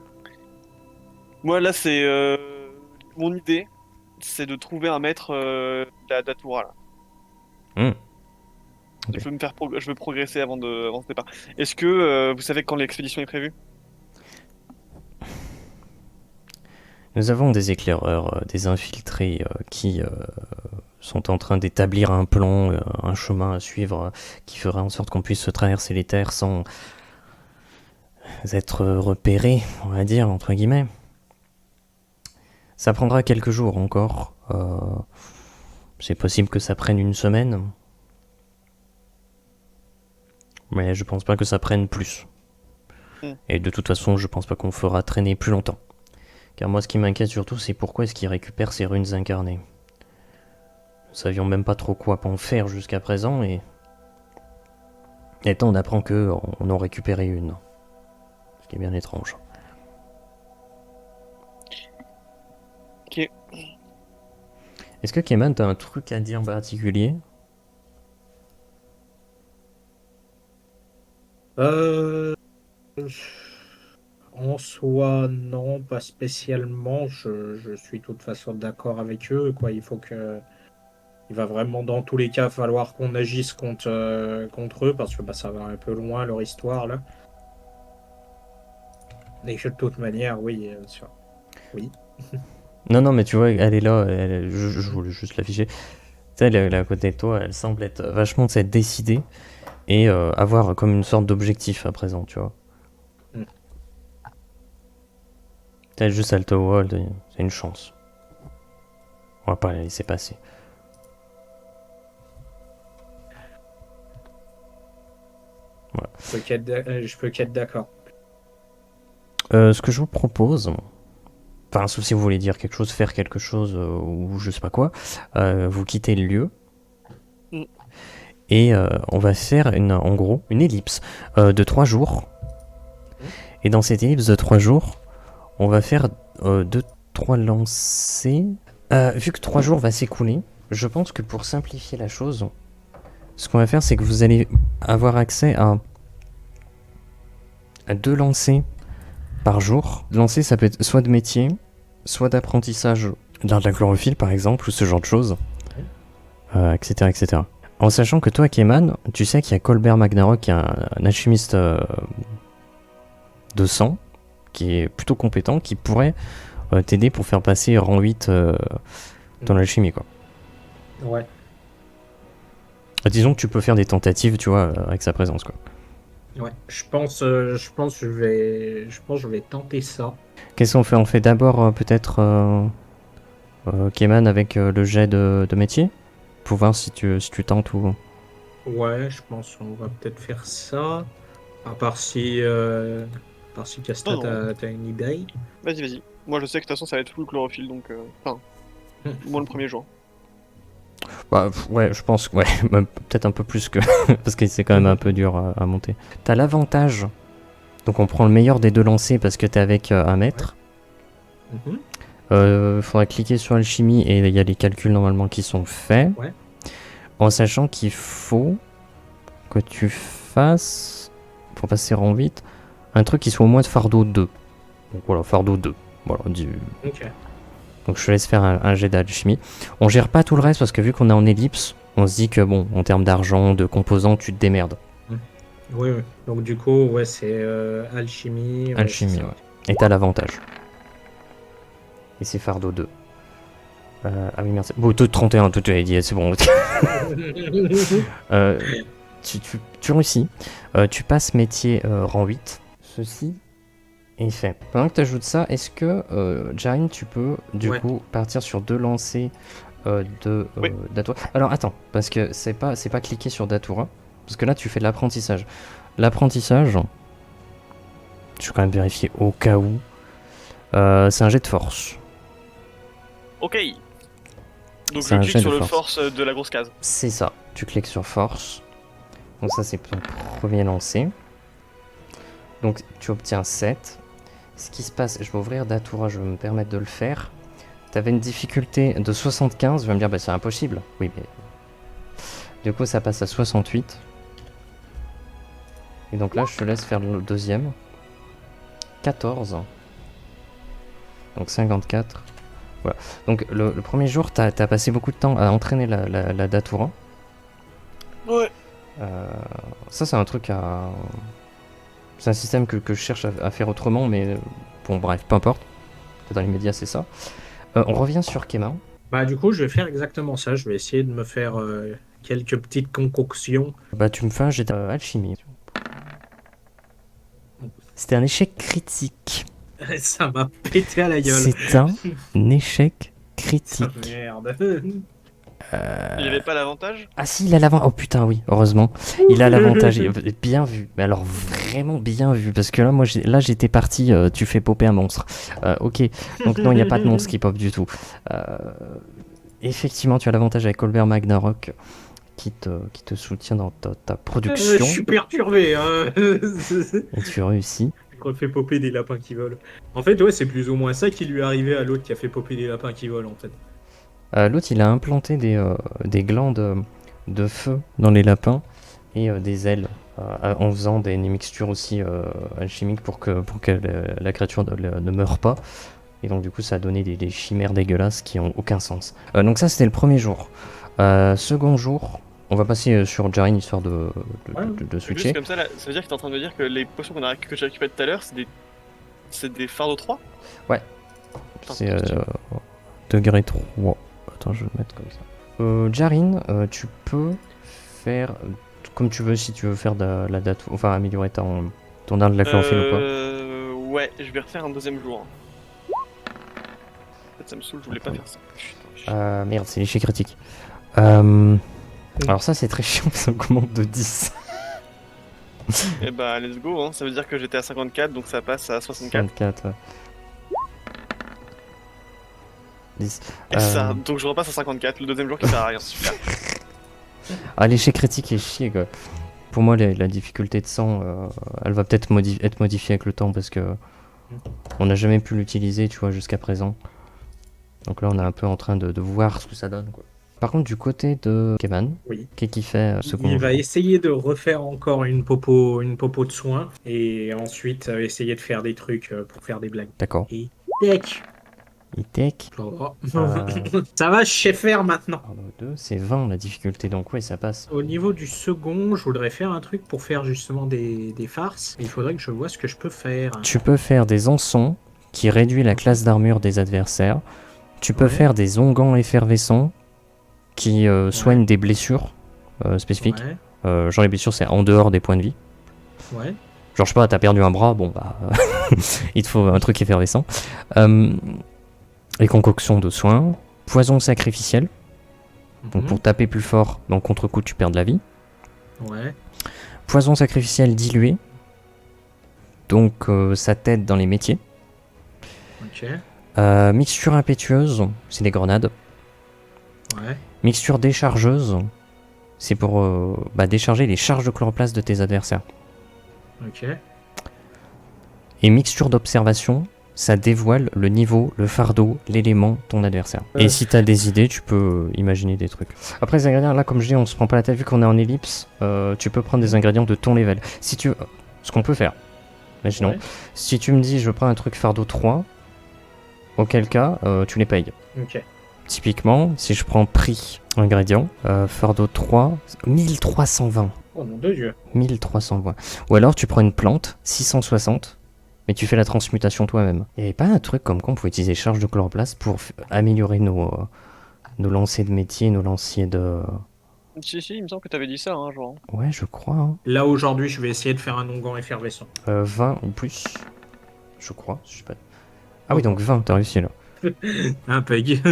Moi là, c'est mon idée, c'est de trouver un maître d'Atoura là. Okay. Je veux progresser avant ce départ. Est-ce que vous savez quand l'expédition est prévue? Nous avons des éclaireurs, des infiltrés qui sont en train d'établir un plan, un chemin à suivre qui fera en sorte qu'on puisse se traverser les terres sans être repérés, on va dire, entre guillemets. Ça prendra quelques jours encore. C'est possible que ça prenne une semaine. Mais je pense pas que ça prenne plus. Et de toute façon, je pense pas qu'on fera traîner plus longtemps. Car moi, ce qui m'inquiète surtout, c'est pourquoi est-ce qu'il récupère ces runes incarnées. Nous savions même pas trop quoi en faire jusqu'à présent, et on apprend que on en récupéré une. Ce qui est bien étrange. Ok. Est-ce que Keman, t'as un truc à dire en particulier? En soi, non, pas spécialement. Je suis de toute façon d'accord avec eux, quoi. Il va vraiment dans tous les cas falloir qu'on agisse contre eux parce que ça va un peu loin leur histoire là. Et que de toute manière, oui, sûr. Oui. Non, mais tu vois, elle est là, je voulais juste l'afficher. Tu sais, elle est à côté de toi, elle semble être vachement décidée et avoir comme une sorte d'objectif à présent, tu vois. Peut-être juste elle te voit, c'est une chance. On va pas la laisser passer. Voilà. Je peux qu'être d'accord. Ce que je vous propose, enfin, sauf si vous voulez dire quelque chose, faire quelque chose ou je sais pas quoi, vous quittez le lieu et on va faire en gros une ellipse de 3 jours. Et dans cette ellipse de 3 jours, on va faire 2-3 lancers. Vu que 3 jours va s'écouler, je pense que pour simplifier la chose, ce qu'on va faire, c'est que vous allez avoir accès à 2 lancers par jour. Lancer, ça peut être soit de métier, soit d'apprentissage dans de la chlorophylle par exemple, ou ce genre de choses, etc., etc. En sachant que toi, Keman, tu sais qu'il y a Colbert Magnarok, qui est un alchimiste de sang, qui est plutôt compétent, qui pourrait t'aider pour faire passer rang 8 dans l'alchimie, quoi. Ouais. Disons que tu peux faire des tentatives, tu vois, avec sa présence, quoi. Ouais. Je pense que je vais tenter ça. Qu'est-ce qu'on fait? On fait d'abord peut-être Keman avec le jet de métier, pour voir si tu tentes ou... Ouais, je pense qu'on va peut-être faire ça. À part si Casta, Non, non. t'as une idée. Vas-y. Moi, je sais que de toute façon, ça va être full chlorophylle, donc... Enfin, moi le premier jour. Bah, ouais, je pense, ouais, même peut-être un peu plus que... parce que c'est quand même un peu dur à monter. T'as l'avantage, donc on prend le meilleur des deux lancers parce que t'es avec un maître. Faudra cliquer sur alchimie et il y a les calculs normalement qui sont faits. Ouais. En sachant qu'il faut que tu fasses, pour passer rang 8, un truc qui soit au moins de fardeau 2. Donc voilà, fardeau 2. Voilà, Ok. donc je te laisse faire un jet d'alchimie. On gère pas tout le reste parce que vu qu'on est en ellipse, on se dit que bon, en termes d'argent, de composants, tu te démerdes. Oui. Donc du coup, ouais, c'est alchimie. Ouais, Alchimie, c'est ça. ouais. Et t'as l'avantage. Et c'est fardeau 2. Ah oui, merci. Bon, taux de 31, tout est dit, c'est bon. Tu réussis. Tu passes métier rang 8. Ceci est fait. Pendant que tu ajoutes ça, est-ce que, Jarin, tu peux du coup partir sur 2 lancers Oui. Datura? Alors attends, parce que c'est pas cliquer sur Datura. Parce que là, tu fais de l'apprentissage. L'apprentissage, je vais quand même vérifier au cas où. C'est un jet de force. Ok. Donc C'est je un clique jet sur de le force. force de la grosse case. C'est ça. Tu cliques sur force. Donc ça, c'est ton premier lancer. Donc tu obtiens 7. Ce qui se passe, je vais ouvrir Datura, je vais me permettre de le faire. Tu avais une difficulté de 75, je vais me dire, bah c'est impossible. Oui, mais... Du coup, ça passe à 68. Et donc là, je te laisse faire le deuxième. 14. Donc 54. Voilà. Donc le premier jour, t'as passé beaucoup de temps à entraîner la Datura. Ouais. Ça, c'est un truc à... C'est un système que je cherche à faire autrement, mais bon, bref, peu importe. Dans les médias, c'est ça. On revient sur Keman. Bah du coup, je vais faire exactement ça. Je vais essayer de me faire quelques petites concoctions. Bah, tu me fais un jet d'alchimie. C'était un échec critique. Ça m'a pété à la gueule. C'est un échec critique. Merde. Il n'y avait pas l'avantage? Ah si, il a l'avantage. Oh putain, oui, heureusement. Il a l'avantage. Bien vu. Mais alors, vraiment bien vu. Parce que là, moi, j'étais parti, tu fais popper un monstre. Ok. Donc non, il n'y a pas de monstre qui pop du tout. Effectivement, tu as l'avantage avec Colbert Magnarok qui te soutient dans ta production. Je suis perturbé. Hein. Et tu réussis. Je refais popper des lapins qui volent. En fait, ouais, c'est plus ou moins ça qui lui est arrivé à l'autre qui a fait popper des lapins qui volent, en fait. L'autre, il a implanté des glandes de feu dans les lapins et des ailes en faisant des mixtures aussi alchimiques pour que la créature ne meure pas. Et donc, du coup, ça a donné des chimères dégueulasses qui ont aucun sens. Donc, ça, c'était le premier jour. Second jour, on va passer sur Jarin histoire de switcher. Juste comme ça, là, ça veut dire que t'es en train de me dire que les potions que j'ai récupérées tout à l'heure, c'est des fardeaux 3? Ouais. C'est degré 3. Attends, je vais le mettre comme ça. Jarin, tu peux faire comme tu veux si tu veux faire de la date, enfin améliorer ton arme de la chlorophylle ou pas. Ouais, je vais refaire un deuxième jour. En fait, ça me saoule, je voulais pas faire ça. Putain, Merde, c'est l'échec critique. Alors ça c'est très chiant, ça augmente de 10. Et bah let's go, hein. Ça veut dire que j'étais à 54, donc ça passe à 64. 64, ouais. 10. Et ça, donc je repasse à 54, le deuxième jour qui sert à rien, super. Ah, l'échec critique est chier quoi. Pour moi la difficulté de sang, elle va peut-être être modifiée avec le temps parce que on n'a jamais pu l'utiliser, tu vois, jusqu'à présent. Donc là on est un peu en train de voir ce que ça donne quoi. Par contre du côté de Keman, Oui. qu'est-ce qu'il fait second Il va jour essayer de refaire encore une popo de soins et ensuite essayer de faire des trucs pour faire des blagues. D'accord. Et tac, E-Tech. Ça va, je sais faire maintenant. Fardeau 2, c'est 20 la difficulté, donc oui, ça passe. Au niveau du second, je voudrais faire un truc pour faire justement des farces. Il faudrait que je vois ce que je peux faire. Tu peux faire des ançons qui réduit la classe d'armure des adversaires. Tu peux Ouais. faire des onguents effervescents qui soignent des blessures spécifiques. Ouais. Genre les blessures, c'est en dehors des points de vie. Ouais. Genre, je sais pas, t'as perdu un bras, bon bah, il te faut un truc effervescent. Les concoctions de soins, poison sacrificiel, donc pour taper plus fort, dans le contre-coup, tu perds de la vie. Ouais. Poison sacrificiel dilué, donc ça t'aide dans les métiers. Ok. Mixture impétueuse, c'est des grenades. Ouais. Mixture déchargeuse, c'est pour décharger les charges de chloroplaste de tes adversaires. Ok. Et mixture d'observation, ça dévoile le niveau, le fardeau, l'élément, ton adversaire. Et si t'as des idées, tu peux imaginer des trucs. Après les ingrédients, là comme je dis, on se prend pas la tête, vu qu'on est en ellipse, tu peux prendre des ingrédients de ton level. Si tu veux, ce qu'on peut faire, imaginons, Ouais. si tu me dis je prends un truc fardeau 3, auquel cas, tu les payes. Ok. Typiquement, si je prends prix ingrédients, fardeau 3, 1320. Oh mon Dieu. 1320. Ou alors tu prends une plante, 660, mais tu fais la transmutation toi-même. Il n'y avait pas un truc comme quoi on pouvait utiliser charge de chloroplaste pour améliorer nos lancers de métier, nos lanciers de... Si, il me semble que t'avais dit ça, hein, genre. Ouais, je crois. Hein. Là aujourd'hui, je vais essayer de faire un onguent effervescent. 20 ou plus. Je crois. Je sais pas. Ah oui, donc 20, t'as réussi là. Un peg.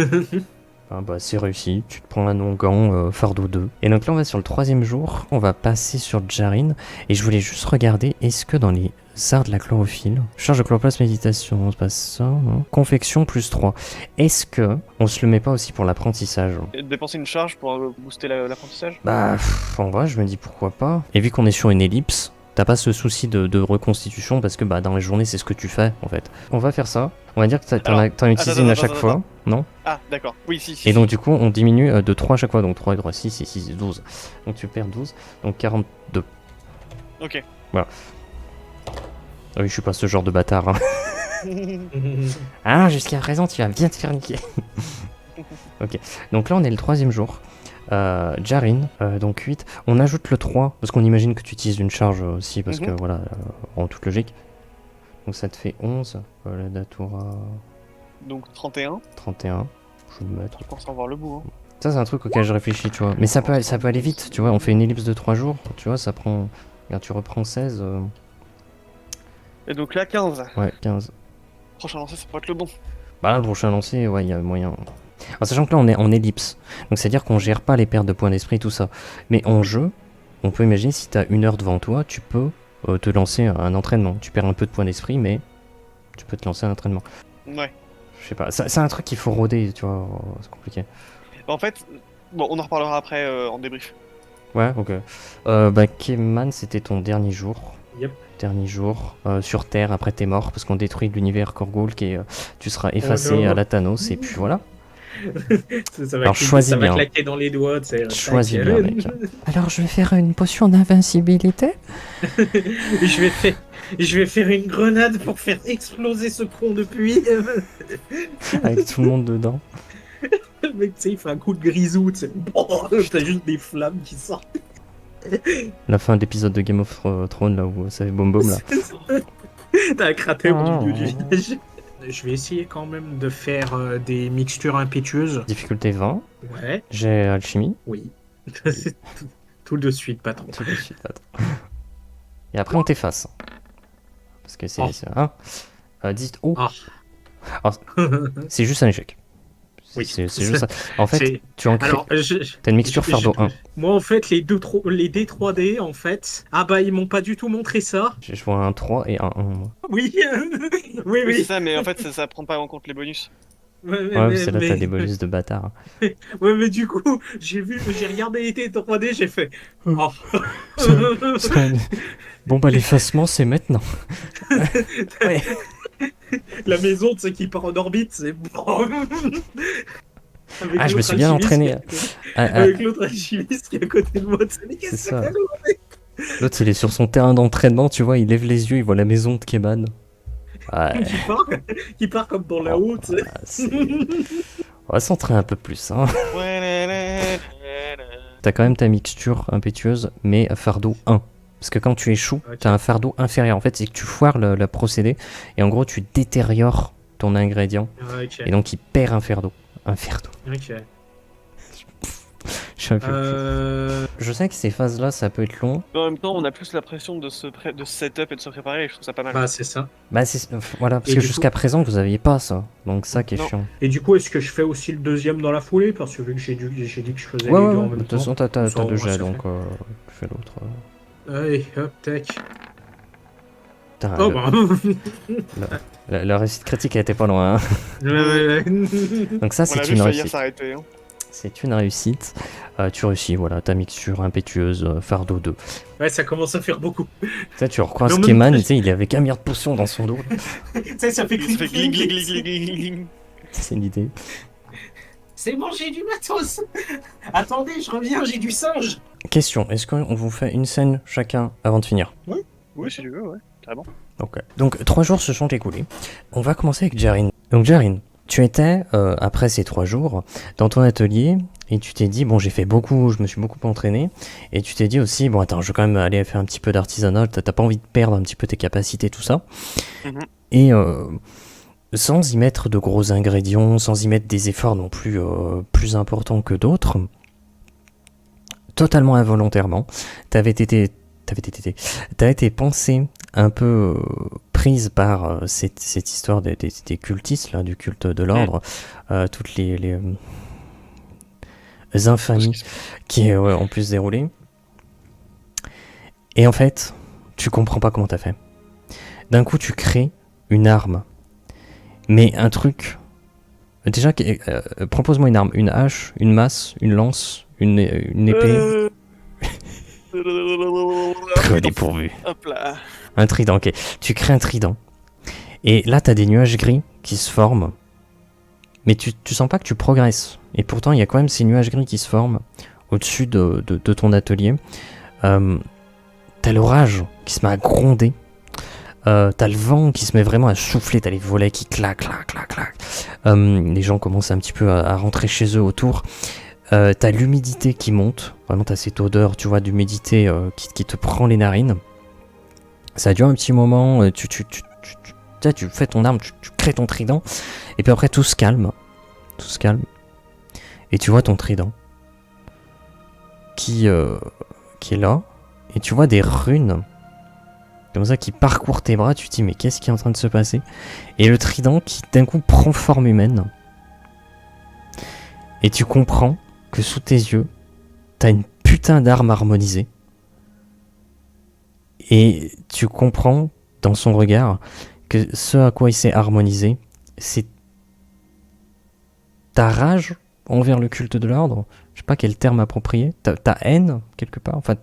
Ah bah c'est réussi, tu te prends un onguent fardeau 2. Et donc là on va sur le 3e jour, on va passer sur Djarin. Et je voulais juste regarder, est-ce que dans les arts de la chlorophylle, charge de chloroplaste méditation, c'est pas ça, non. Confection plus 3. Est-ce que on se le met pas aussi pour l'apprentissage? Et dépenser une charge pour booster l'apprentissage? Bah en vrai je me dis pourquoi pas. Et vu qu'on est sur une ellipse, t'as pas ce souci de reconstitution parce que bah dans les journées c'est ce que tu fais en fait. On va faire ça, on va dire que t'en as utilisé une à chaque fois, non? Ah d'accord, oui si. Et donc du coup on diminue de 3 à chaque fois, donc 3 et 3, 6 et 6 et 12. Donc tu perds 12, donc 42. Ok. Voilà. Ah oui je suis pas ce genre de bâtard hein. Ah jusqu'à présent tu vas bien te faire niquer. Ok, donc là on est le 3e jour. Djarin, donc 8. On ajoute le 3, parce qu'on imagine que tu utilises une charge aussi, parce que voilà, en toute logique. Donc ça te fait 11. La Datura. Donc 31. 31. Je vais le mettre. Je pense avoir le bout. Hein. Ça, c'est un truc auquel je réfléchis, tu vois. Mais ça peut aller vite, tu vois. On fait une ellipse de 3 jours, tu vois, ça prend. Regarde, tu reprends 16. Et donc là 15. Ouais, 15. Prochain lancer, ça pourrait être le bon. Bah là, le prochain lancer, ouais, il y a moyen. En sachant que là, on est en ellipse. Donc c'est-à-dire qu'on gère pas les pertes de points d'esprit, tout ça. Mais en jeu, on peut imaginer si t'as 1 heure devant toi, tu peux te lancer un entraînement. Tu perds un peu de points d'esprit, mais tu peux te lancer un entraînement. Ouais. Je sais pas, c'est un truc qu'il faut roder, tu vois, c'est compliqué. En fait, bon, on en reparlera après en débrief. Ouais, ok. Keman, c'était ton dernier jour. Yep. Dernier jour sur Terre, après t'es mort, parce qu'on détruit l'univers Korgul, tu seras effacé à la Thanos, et puis voilà. ça va Alors choisis bien. claquer dans les doigts, tu sais. Choisis bien, mec. Alors je vais faire une potion d'invincibilité. Je vais faire une grenade pour faire exploser ce pont de puits. Avec tout le monde dedans. Le mec, tu sais, il fait un coup de grisou, tu sais. T'as juste des flammes qui sortent. La fin d'épisode de Game of Thrones, là où ça fait boum boum, là. T'as un cratère au milieu du village. Je vais essayer quand même de faire des mixtures impétueuses. Difficulté 20. Ouais. J'ai alchimie. Oui. Tout de suite, patron. Tout de suite, attends. Et après, on t'efface. Parce que c'est... Oh. 10... Oh. Ah. Alors, c'est juste un échec. Oui. C'est juste ça. En fait, tu en crées... Alors, t'as une mixture fardeau 1. Moi, en fait, les dés 3D, en fait... Ah bah, ils m'ont pas du tout montré ça. Je vois un 3 et un 1, moi. Oui. Oui, c'est ça, mais en fait, ça prend pas en compte les bonus. Ouais, c'est là, t'as des bonus de bâtard. Ouais, mais du coup, j'ai regardé les dés 3D, j'ai fait... Oh. Bon, bah, l'effacement, c'est maintenant. Ouais. La maison, tu sais, qui part en orbite, c'est... Ah, je me suis bien entraîné. Avec l'autre alchimiste qui est à côté de moi, tu sais, mais qu'est-ce que ça. fait L'autre, il est sur son terrain d'entraînement, tu vois, il lève les yeux, il voit la maison de Keman. Ouais, Qui part comme dans la oh, haute. Tu sais. on va centrer un peu plus. Hein. T'as quand même ta mixture impétueuse, mais fardeau 1. Parce que quand tu échoues, Ok. t'as un fardeau inférieur. En fait, c'est que tu foires le procédé, et en gros, tu détériores ton ingrédient, Ok. et donc il perd un fardeau. Un fardeau. Ok. Je suis un peu- Je sais que ces phases-là, ça peut être long. Mais en même temps, on a plus la pression de se setup et de se préparer, et je trouve ça pas mal. Bah, c'est ça. Bah, voilà, parce Et que du jusqu'à coup, présent, vous aviez pas ça. Donc, ça qui est Non. chiant. est-ce que je fais aussi le deuxième dans la foulée? Parce que vu que j'ai dit que je faisais Ouais, les ouais, deux ouais. en De même toute temps. façon, t'as Comme ça, au deux moins, jets, c'est donc fait. tu fais l'autre. Allez, hop, tac. Putain, Oh bah. la réussite critique, elle était pas loin. Hein. Ouais. Donc, ça, On l'a c'est vu une faillir réussite. s'arrêter. Hein. C'est une réussite. Tu réussis, voilà, ta mixture impétueuse, fardeau 2. Ouais, ça commence à faire beaucoup. Tu sais, tu Mais recroises en même Keman, temps, tu sais, il avait qu'un milliard de potions dans son dos. Tu sais, ça fait Ça fait gling gling clic. gling gling gling. C'est l'idée. C'est bon, j'ai du matos. Attendez, je reviens, j'ai du singe. Question, est-ce qu'on vous fait une scène chacun avant de finir? Oui, si tu veux, ouais, carrément. Ok. Donc 3 jours se sont écoulés. On va commencer avec Jarin. Donc Jarin, tu étais, après ces 3 jours, dans ton atelier, et tu t'es dit, bon j'ai fait beaucoup, je me suis beaucoup entraîné, et tu t'es dit aussi, bon attends, je vais quand même aller faire un petit peu d'artisanat, t'as pas envie de perdre un petit peu tes capacités, tout ça. Mhm. Et sans y mettre de gros ingrédients, sans y mettre des efforts non plus plus importants que d'autres, totalement involontairement, t'avais été pensée un peu prise par cette histoire des cultistes, là, du culte de l'ordre, toutes les infamies qui ont pu se dérouler. Et en fait, tu comprends pas comment t'as fait. D'un coup, tu crées une arme. Mais un truc... Déjà, propose-moi une arme. Une hache, une masse, une lance, une épée. Très dépourvu. Hop là. Un trident, ok. Tu crées un trident. Et là, t'as des nuages gris qui se forment. Mais tu sens pas que tu progresses. Et pourtant, il y a quand même ces nuages gris qui se forment au-dessus de ton atelier. T'as l'orage qui se met à gronder. T'as le vent qui se met vraiment à souffler. T'as les volets qui claquent, claquent, claquent, claquent. Les gens commencent un petit peu à rentrer chez eux autour. T'as l'humidité qui monte. Vraiment, t'as cette odeur, tu vois, d'humidité qui te prend les narines. Ça dure un petit moment. Tu fais ton arme, tu crées ton trident. Et puis après, tout se calme. Tout se calme. Et tu vois ton trident qui est là. Et tu vois des runes comme ça qui parcourent tes bras. Tu te dis, mais qu'est-ce qui est en train de se passer? Et le trident qui d'un coup prend forme humaine. Et tu comprends que sous tes yeux, t'as une putain d'arme harmonisée. Et tu comprends dans son regard que ce à quoi il s'est harmonisé, c'est ta rage envers le culte de l'ordre. Je sais pas quel terme approprié. Ta haine, quelque part. Enfin,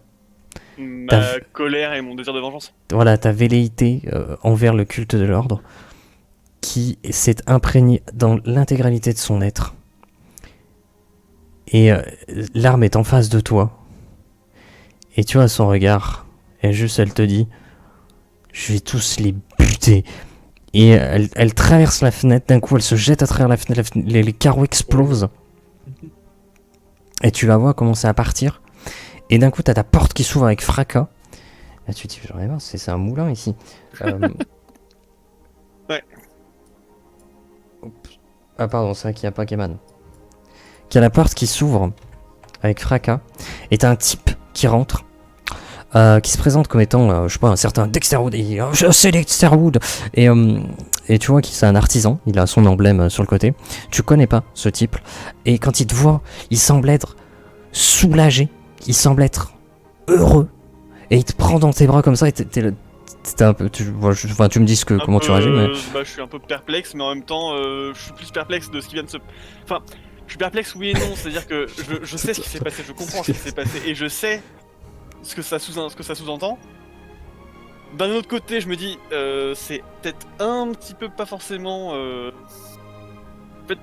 Ma colère et mon désir de vengeance. voilà, ta velléité envers le culte de l'ordre qui s'est imprégnée dans l'intégralité de son être. Et l'arme est en face de toi. Et tu vois son regard. Et juste, elle te dit, je vais tous les buter. Et elle traverse la fenêtre. D'un coup, elle se jette à travers la fenêtre. Les carreaux explosent. Et tu la vois commencer à partir. Et d'un coup, t'as ta porte qui s'ouvre avec fracas. Là, tu te dis, j'en ai marre, c'est un moulin ici. Ouais. Ah, pardon, c'est vrai qu'il n'y a pas Keman. Qu'il y a la porte qui s'ouvre avec fracas. Et t'as un type qui rentre. Qui se présente comme étant, je sais pas, un certain Dexter Wood. Et c'est Dexter Wood. Et tu vois qu'il c'est un artisan. Il a son emblème sur le côté. Tu connais pas ce type. Et quand il te voit, il semble être soulagé. Il semble être heureux. Et il te prend dans tes bras comme ça. Et t'es un peu. Tu me dis comment tu réagis. Mais... Bah, je suis un peu perplexe, mais en même temps, je suis plus perplexe de ce qui vient de se. Enfin, je suis perplexe, oui et non. C'est-à-dire que je sais ce qui s'est passé, je comprends ce qui s'est passé, et je sais ce que ça sous-entend. D'un autre côté, je me dis, c'est peut-être un petit peu pas forcément. En fait,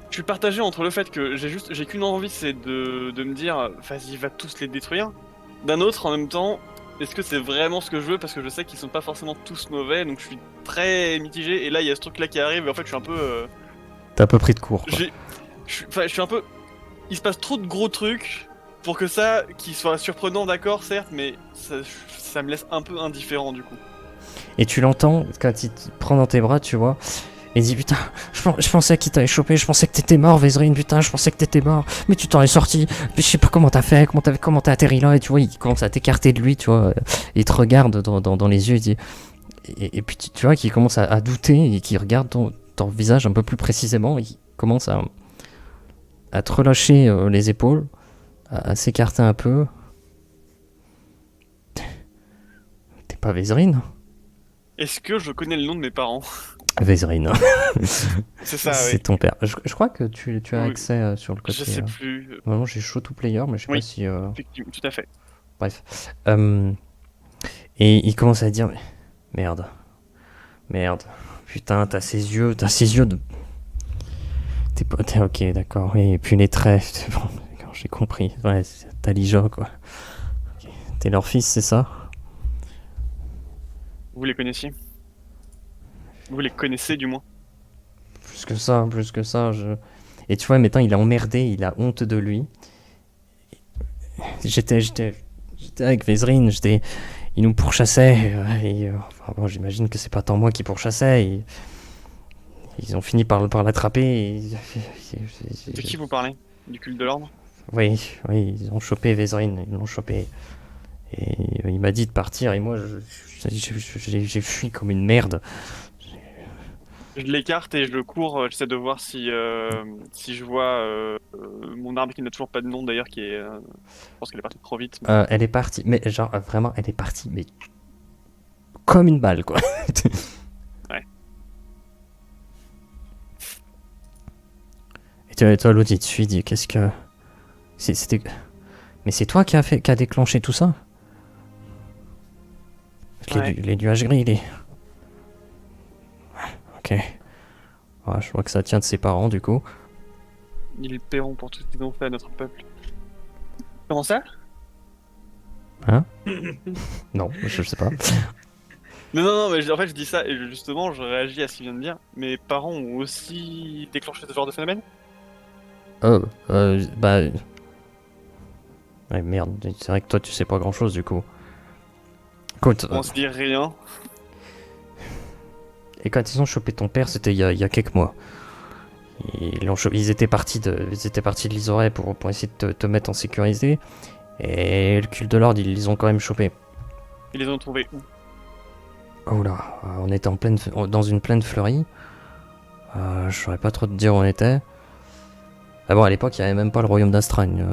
je suis partagé entre le fait que j'ai qu'une envie, c'est de me dire, vas-y, va tous les détruire. D'un autre, en même temps, est-ce que c'est vraiment ce que je veux? Parce que je sais qu'ils sont pas forcément tous mauvais, donc je suis très mitigé. Et là, il y a ce truc là qui arrive, et en fait, je suis un peu. T'as un peu pris de court, quoi. Je suis un peu. Il se passe trop de gros trucs pour que ça, qui soit surprenant, d'accord, certes, mais ça me laisse un peu indifférent du coup. Et tu l'entends quand il te prend dans tes bras, tu vois. Et il dit putain, je pensais qu'il t'avait chopé, je pensais que t'étais mort, Vézrine, putain, je pensais que t'étais mort, mais tu t'en es sorti, mais je sais pas comment t'as fait, comment t'as atterri là, et tu vois, il commence à t'écarter de lui, tu vois, il te regarde dans les yeux, il dit, et puis tu vois qu'il commence à douter, et qu'il regarde ton visage un peu plus précisément, il commence à te relâcher les épaules, à s'écarter un peu. T'es pas Vézrine? Est-ce que je connais le nom de mes parents? Vézrine. C'est ça, C'est oui. ton père. Je crois que tu as Oui. accès sur le côté. Je sais plus. Vraiment, j'ai show to player, mais je sais Oui. pas si. Effectivement, tout à fait. Bref. Et il commence à dire merde. Merde. Putain, t'as ces yeux de. T'es ok, d'accord. Oui, et puis les traits. Bon, d'accord, j'ai compris. Ouais, t'as Lija, quoi. Okay. T'es leur fils, c'est ça? Vous les connaissiez? Vous les connaissez du moins? Plus que ça. Et tu vois, maintenant, il est emmerdé, il a honte de lui. J'étais avec Vézrine, il nous pourchassait. Enfin, bon, j'imagine que c'est pas tant moi qui pourchassais. Ils ont fini par l'attraper. De qui vous parlez? Du culte de l'ordre? Oui, ils ont chopé Vézrine, ils l'ont chopé. Et il m'a dit de partir, et moi, j'ai fui comme une merde. Je l'écarte et je le cours. J'essaie de voir si je vois mon arme qui n'a toujours pas de nom d'ailleurs, qui est. Je pense qu'elle est partie trop vite. Mais... Elle est partie, mais genre, vraiment, elle est partie, mais comme une balle, quoi. Ouais. Et toi, l'autre, il te suit, il dit, qu'est-ce que... C'était... Mais c'est toi qui a déclenché tout ça? Ouais. Les nuages gris, Ok. Ouais, je vois que ça tient de ses parents, du coup. Ils paieront pour tout ce qu'ils ont fait à notre peuple. Comment ça? Hein? Non, je sais pas. Non, mais en fait, je dis ça et justement, je réagis à ce qu'il vient de dire. Mes parents ont aussi déclenché ce genre de phénomène? Bah... Ouais, merde, c'est vrai que toi, tu sais pas grand-chose, du coup. Écoute... On se dit rien. Et quand ils ont chopé ton père, c'était il y a quelques mois. Ils étaient partis de l'Isoret pour essayer de te mettre en sécurité. Et le culte de l'ordre, ils les ont quand même chopés. Ils les ont trouvés où? Oh là, on était dans une plaine fleurie. Je saurais pas trop te dire où on était. Ah bon, à l'époque, il y avait même pas le royaume d'Astragne.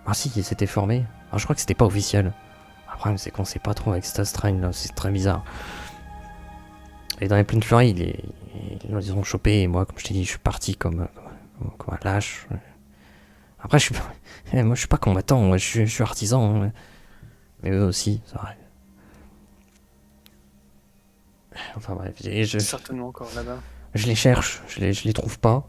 Ah si, ils s'étaient formés. Ah, je crois que c'était pas officiel. Le problème, c'est qu'on sait pas trop avec cet Astragne là, c'est très bizarre. Et dans les plaines fleuries, ils les ont chopés. Et moi, comme je t'ai dit, je suis parti comme un lâche. Après, moi, je suis pas combattant, moi, je suis artisan. Hein. Mais eux aussi, c'est vrai. Enfin bref, Certainement encore là-bas. je les cherche, je les trouve pas.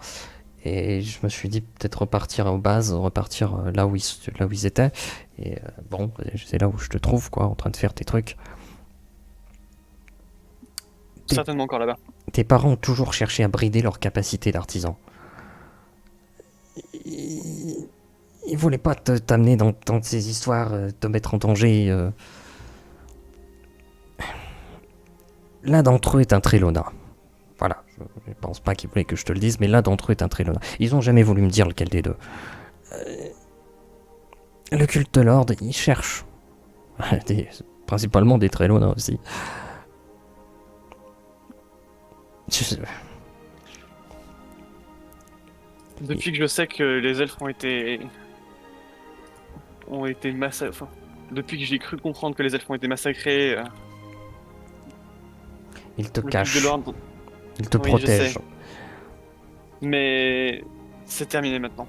Et je me suis dit peut-être repartir aux bases, repartir là où ils étaient. Et bon, c'est là où je te trouve, quoi, en train de faire tes trucs. Certainement encore là-bas. Tes parents ont toujours cherché à brider leur capacité d'artisan. Ils voulaient pas t'amener dans ces histoires, te mettre en danger. L'un d'entre eux est un Trélona. Voilà, je pense pas qu'ils voulaient que je te le dise, mais l'un d'entre eux est un Trélona. Ils ont jamais voulu me dire lequel des deux. Le culte de l'ordre, ils cherchent. Principalement des Trélona aussi. Depuis que je sais que les elfes ont été massacrés, enfin, depuis que j'ai cru comprendre que les elfes ont été massacrés, Ils te le culte cachent. de l'ordre, Ils te oui, protègent. je sais. Mais c'est terminé maintenant.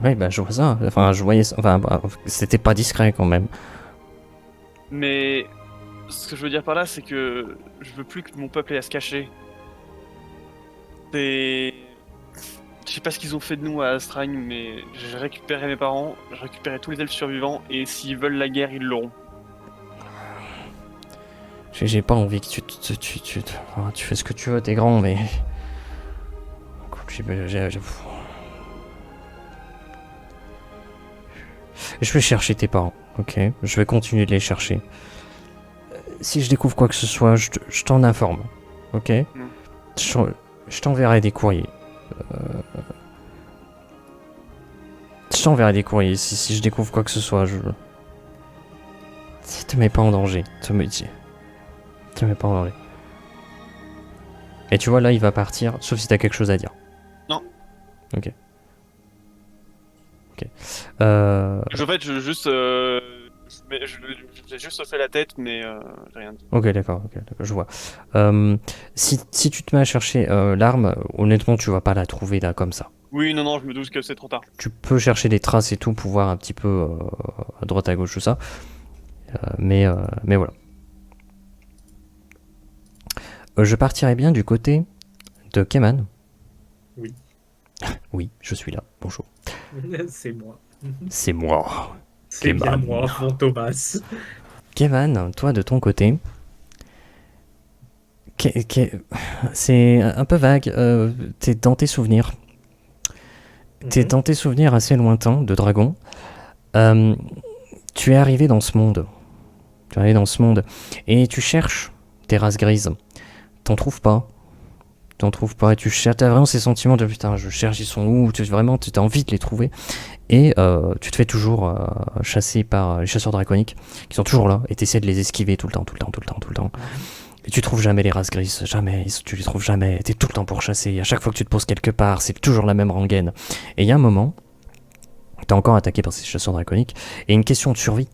Oui, bah je vois ça. Enfin, je voyais ça. Enfin, bah, c'était pas discret quand même. Mais ce que je veux dire par là, c'est que je veux plus que mon peuple ait à se cacher. Je sais pas ce qu'ils ont fait de nous à Astragne, mais j'ai récupéré mes parents, j'ai récupéré tous les elfes survivants, et s'ils veulent la guerre, ils l'auront. J'ai pas envie que tu fais ce que tu veux, t'es grand, mais... Écoute, je vais chercher tes parents, ok? Je vais continuer de les chercher. Si je découvre quoi que ce soit, je t'en informe, ok? Je t'enverrai des courriers. Je t'enverrai des courriers si je découvre quoi que ce soit. Te mets pas en danger. Te mets pas en danger. Et tu vois, là, il va partir, sauf si t'as quelque chose à dire. Non. Ok. En fait, j'ai juste fait la tête, mais j'ai rien dit. Ok, d'accord, je vois. Si tu te mets à chercher l'arme, honnêtement, tu vas pas la trouver là comme ça. Oui, non, je me doute que c'est trop tard. Tu peux chercher des traces et tout pour voir un petit peu à droite à gauche tout ça. Mais voilà. Je partirai bien du côté de Keman. Oui. Oui, je suis là. Bonjour. C'est moi. C'est moi. C'est bien moi, mon Thomas. Keman, toi de ton côté, c'est un peu vague. T'es dans tes souvenirs. T'es dans tes souvenirs assez lointains de dragon. Tu es arrivé dans ce monde. Et tu cherches tes races grises. T'en trouves pas. Et tu cherches. T'as vraiment ces sentiments de putain, je cherche, ils sont où? Vraiment, tu as envie de les trouver. Et tu te fais toujours chasser par les chasseurs draconiques qui sont toujours là. Et t'essaies de les esquiver tout le temps. Et tu trouves jamais les races grises. Jamais. Tu les trouves jamais. T'es tout le temps pour chasser. Et à chaque fois que tu te poses quelque part, c'est toujours la même rengaine. Et il y a un moment. T'es encore attaqué par ces chasseurs draconiques. Et une question de survie,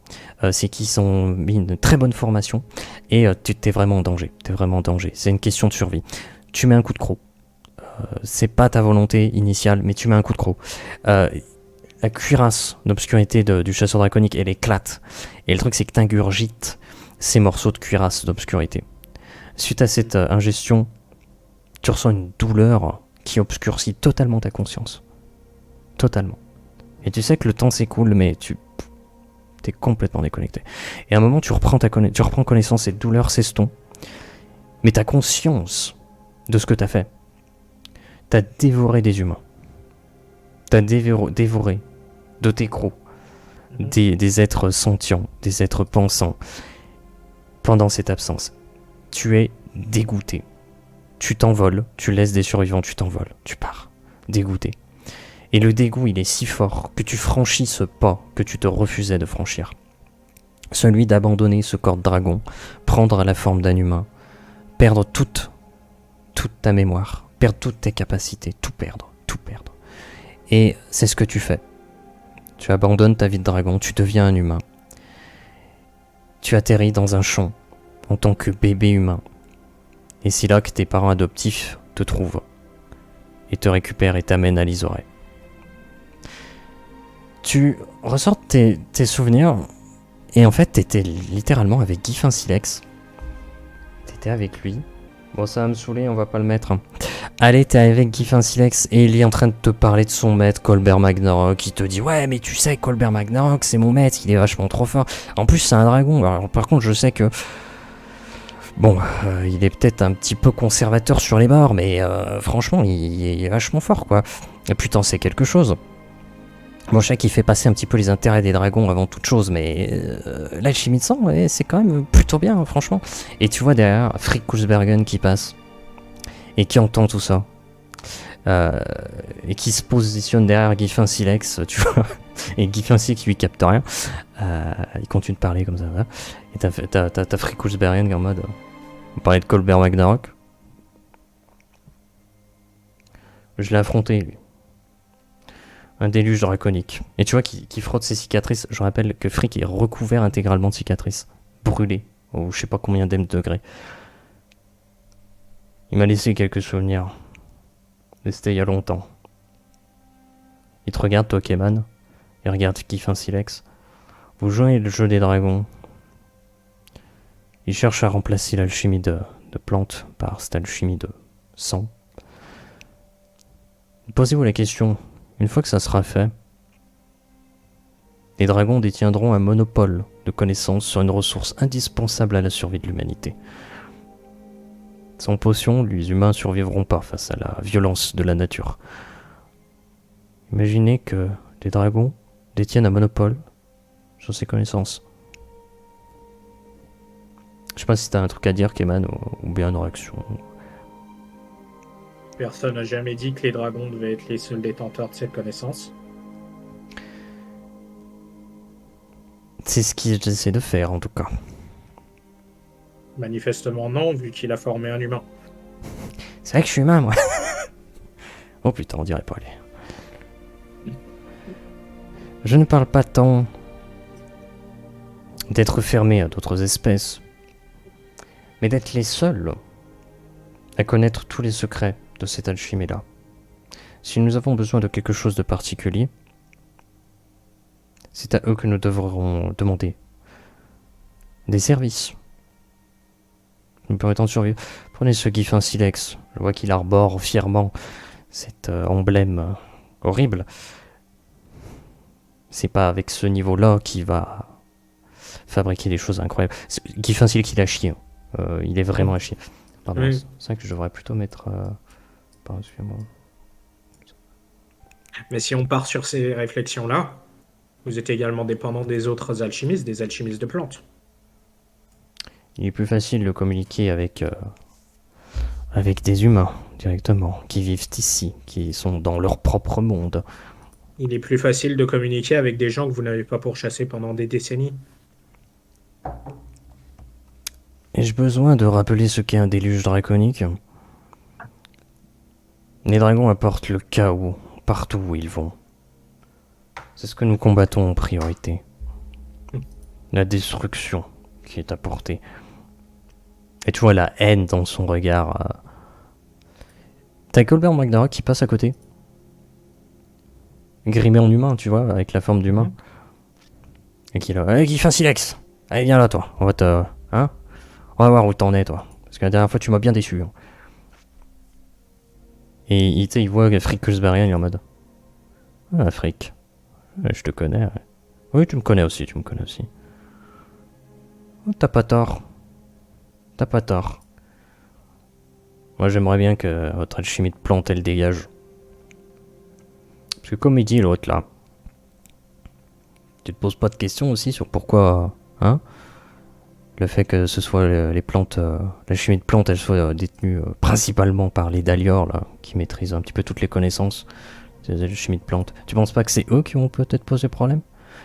c'est qu'ils ont mis une très bonne formation. Et t'es vraiment en danger. C'est une question de survie. Tu mets un coup de croc. C'est pas ta volonté initiale, mais tu mets un coup de croc. La cuirasse d'obscurité du chasseur draconique, elle éclate. Et le truc, c'est que t'ingurgites ces morceaux de cuirasse d'obscurité. Suite à cette ingestion, tu ressens une douleur qui obscurcit totalement ta conscience. Totalement. Et tu sais que le temps s'écoule, mais t'es complètement déconnecté. Et à un moment, tu reprends connaissance, cette douleur s'estompe. Mais t'as conscience de ce que t'as fait. T'as dévoré des humains. T'as dévoré de tes crocs des êtres sentients, des êtres pensants. Pendant cette absence, tu es dégoûté. Tu t'envoles, tu laisses des survivants, tu t'envoles, tu pars, dégoûté. Et le dégoût, il est si fort que tu franchis ce pas que tu te refusais de franchir. Celui d'abandonner ce corps de dragon, prendre la forme d'un humain, perdre toute ta mémoire, perdre toutes tes capacités, tout perdre. Et c'est ce que tu fais. Tu abandonnes ta vie de dragon, tu deviens un humain. Tu atterris dans un champ en tant que bébé humain. Et c'est là que tes parents adoptifs te trouvent et te récupèrent et t'amènent à l'Isoret. Tu ressors tes souvenirs et en fait t'étais littéralement avec Guy Fincilex. T'étais avec lui. Bon, ça va me saouler, on va pas le mettre. Allez, t'es avec Guy Fincilex et il est en train de te parler de son maître Colbert Magnarok. Qui te dit ouais, mais tu sais, Colbert Magnarok, c'est mon maître, il est vachement trop fort. En plus, c'est un dragon. Alors, par contre, je sais que bon, il est peut-être un petit peu conservateur sur les bords, mais franchement, il est vachement fort, quoi. Et putain, c'est quelque chose. Bon, je sais qu'il fait passer un petit peu les intérêts des dragons avant toute chose, mais l'alchimie de sang, ouais, c'est quand même plutôt bien, franchement. Et tu vois derrière Frick Koulsbergen qui passe, et qui entend tout ça, et qui se positionne derrière Guy Fincilex, tu vois, et Guy Fincilex lui capte rien, il continue de parler comme ça, là. Et t'as Frick Koulsbergen qui est en mode, on parlait de Colbert Magnarok. Je l'ai affronté, lui. Un déluge draconique. Et tu vois qu'il frotte ses cicatrices. Je rappelle que Frick est recouvert intégralement de cicatrices. Brûlé. Au je sais pas combien degrés. Il m'a laissé quelques souvenirs. Mais c'était il y a longtemps. Il te regarde, toi, Keman. Il regarde Guy Fincilex. Vous jouez le jeu des dragons. Il cherche à remplacer l'alchimie de plantes par cette alchimie de sang. Posez-vous la question. Une fois que ça sera fait, Les dragons détiendront un monopole de connaissances sur une ressource indispensable à la survie de l'humanité. Sans potion, les humains survivront pas face à la violence de la nature. Imaginez que les dragons détiennent un monopole sur ces connaissances. Je sais pas si t'as un truc à dire, Keman, ou bien une réaction. Personne n'a jamais dit que les dragons devaient être les seuls détenteurs de cette connaissance. C'est ce qu'ils essaient de faire, en tout cas. Manifestement non, vu qu'il a formé un humain. C'est vrai que je suis humain, moi. Oh putain, on dirait pas aller. Je ne parle pas tant d'être fermé à d'autres espèces, mais d'être les seuls à connaître tous les secrets de cette alchimie-là. Si nous avons besoin de quelque chose de particulier, c'est à eux que nous devrons demander des services nous permettant de survivre. Prenez ce Gifin Silex, je vois qu'il arbore fièrement cet emblème horrible. C'est pas avec ce niveau-là qu'il va fabriquer des choses incroyables. Gifin Silex, il a chié. Il est vraiment à chier. Pardon, Oui. c'est vrai que je devrais plutôt mettre... excusez-moi. Mais si on part sur ces réflexions-là, vous êtes également dépendant des autres alchimistes, des alchimistes de plantes. Il est plus facile de communiquer avec des humains directement, qui vivent ici, qui sont dans leur propre monde. Il est plus facile de communiquer avec des gens que vous n'avez pas pourchassés pendant des décennies. Ai-je besoin de rappeler ce qu'est un déluge draconique? Les dragons apportent le chaos partout où ils vont. C'est ce que nous combattons en priorité. La destruction qui est apportée. Et tu vois la haine dans son regard. T'as Colbert Magdara qui passe à côté. Grimé en humain, tu vois, avec la forme d'humain. Et qui est là. Allez, qui fait un silex. Allez, viens là, toi. On va te... Hein? On va voir où t'en es, toi. Parce que la dernière fois, tu m'as bien déçu. Hein. Et il voit Frickusberrien, il est en mode... Ah, Frick. Je te connais. Ouais. Oui, tu me connais aussi, Oh, t'as pas tort. T'as pas tort. Moi, j'aimerais bien que votre alchimie de plante, elle dégage. Parce que comme il dit l'autre, là... Tu te poses pas de questions aussi sur pourquoi... Hein? Le fait que ce soit les plantes... la chimie de plantes, elle soit détenue principalement par les Daliors, là, qui maîtrisent un petit peu toutes les connaissances des alchimies de plantes. Tu penses pas que c'est eux qui vont peut-être poser problème?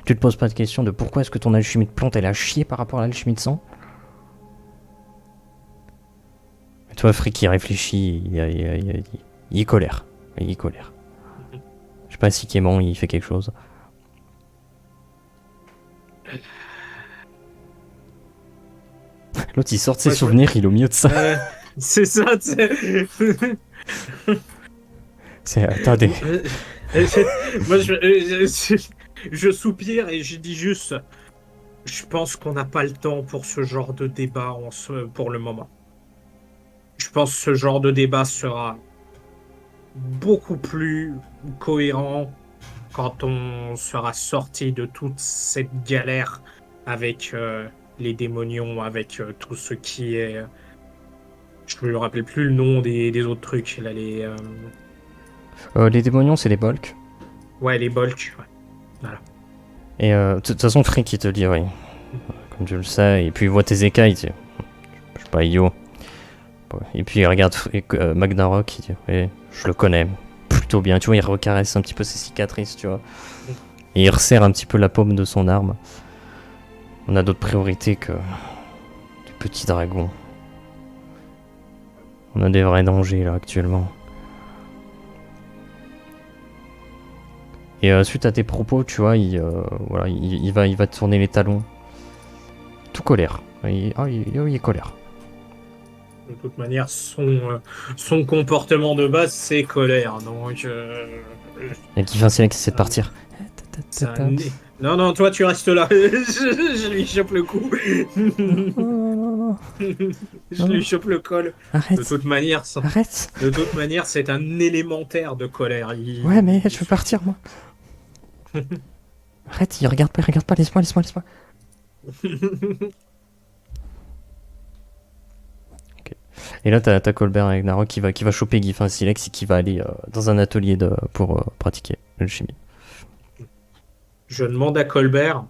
Tu te poses pas de question de pourquoi est-ce que ton alchimie de plante, elle a chié par rapport à l'alchimie de sang? Et toi, Frick, il réfléchit, il est colère. Il est colère. Je sais pas si Clément, il fait quelque chose. L'autre, il sort de ses souvenirs, il est au milieu de ça. C'est ça, tu sais. Attendez. Moi, je soupire et je dis juste... Je pense qu'on n'a pas le temps pour ce genre de débat pour le moment. Je pense que ce genre de débat sera beaucoup plus cohérent quand on sera sorti de toute cette galère avec les démonions, avec tout ce qui est... Je ne me rappelle plus le nom des autres trucs. Là, les démonions, c'est les Bolks. Ouais, les Bolks. Ouais. Voilà. Et de toute façon, Frick, il te dit, oui. Comme tu le sais, et puis il voit tes écailles, tu sais. Je sais pas, idiot. Et puis il regarde Magnarok, il dit, oui, je le connais plutôt bien. Tu vois, il recaresse un petit peu ses cicatrices, tu vois. Et il resserre un petit peu la paume de son arme. On a d'autres priorités que des petits dragons. On a des vrais dangers, là, actuellement. Et suite à tes propos, tu vois, il va tourner les talons. Tout colère. Il est colère. De toute manière, son comportement de base, c'est colère. Donc... Et qui fait un silex, c'est de partir. Non, toi, tu restes là. Je lui chope le cou. Je lui chope le col. Arrête. De toute manière, Arrête. De toute manière, c'est un élémentaire de colère. Ouais, mais je veux partir, moi. Arrête, il regarde pas, laisse-moi. Ok. Et là, t'as Colbert avec Naro qui va choper Guy Silex et qui va aller dans un atelier pour pratiquer l'alchimie. Je demande à Colbert,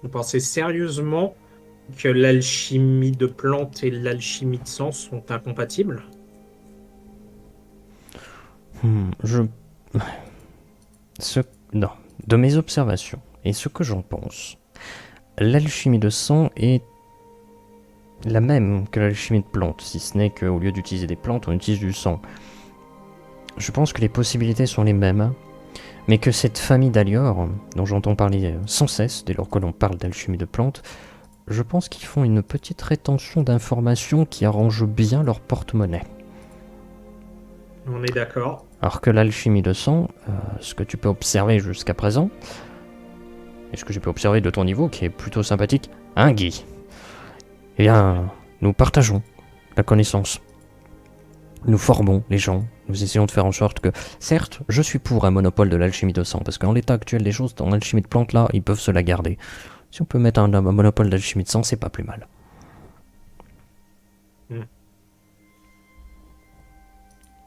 vous pensez sérieusement que l'alchimie de plantes et l'alchimie de sang sont incompatibles? Je... Non. De mes observations et ce que j'en pense, l'alchimie de sang est la même que l'alchimie de plantes, si ce n'est qu'au lieu d'utiliser des plantes, on utilise du sang. Je pense que les possibilités sont les mêmes, mais que cette famille d'Alior, dont j'entends parler sans cesse dès lors que l'on parle d'alchimie de plantes, je pense qu'ils font une petite rétention d'informations qui arrange bien leur porte-monnaie. On est d'accord. Alors que l'alchimie de sang, ce que tu peux observer jusqu'à présent, et ce que j'ai pu observer de ton niveau, qui est plutôt sympathique, hein Guy? Eh bien, nous partageons la connaissance. Nous formons les gens, nous essayons de faire en sorte que, certes, je suis pour un monopole de l'alchimie de sang, parce qu'en l'état actuel des choses, dans l'alchimie de plantes, là, ils peuvent se la garder. Si on peut mettre un monopole d'alchimie de sang, c'est pas plus mal.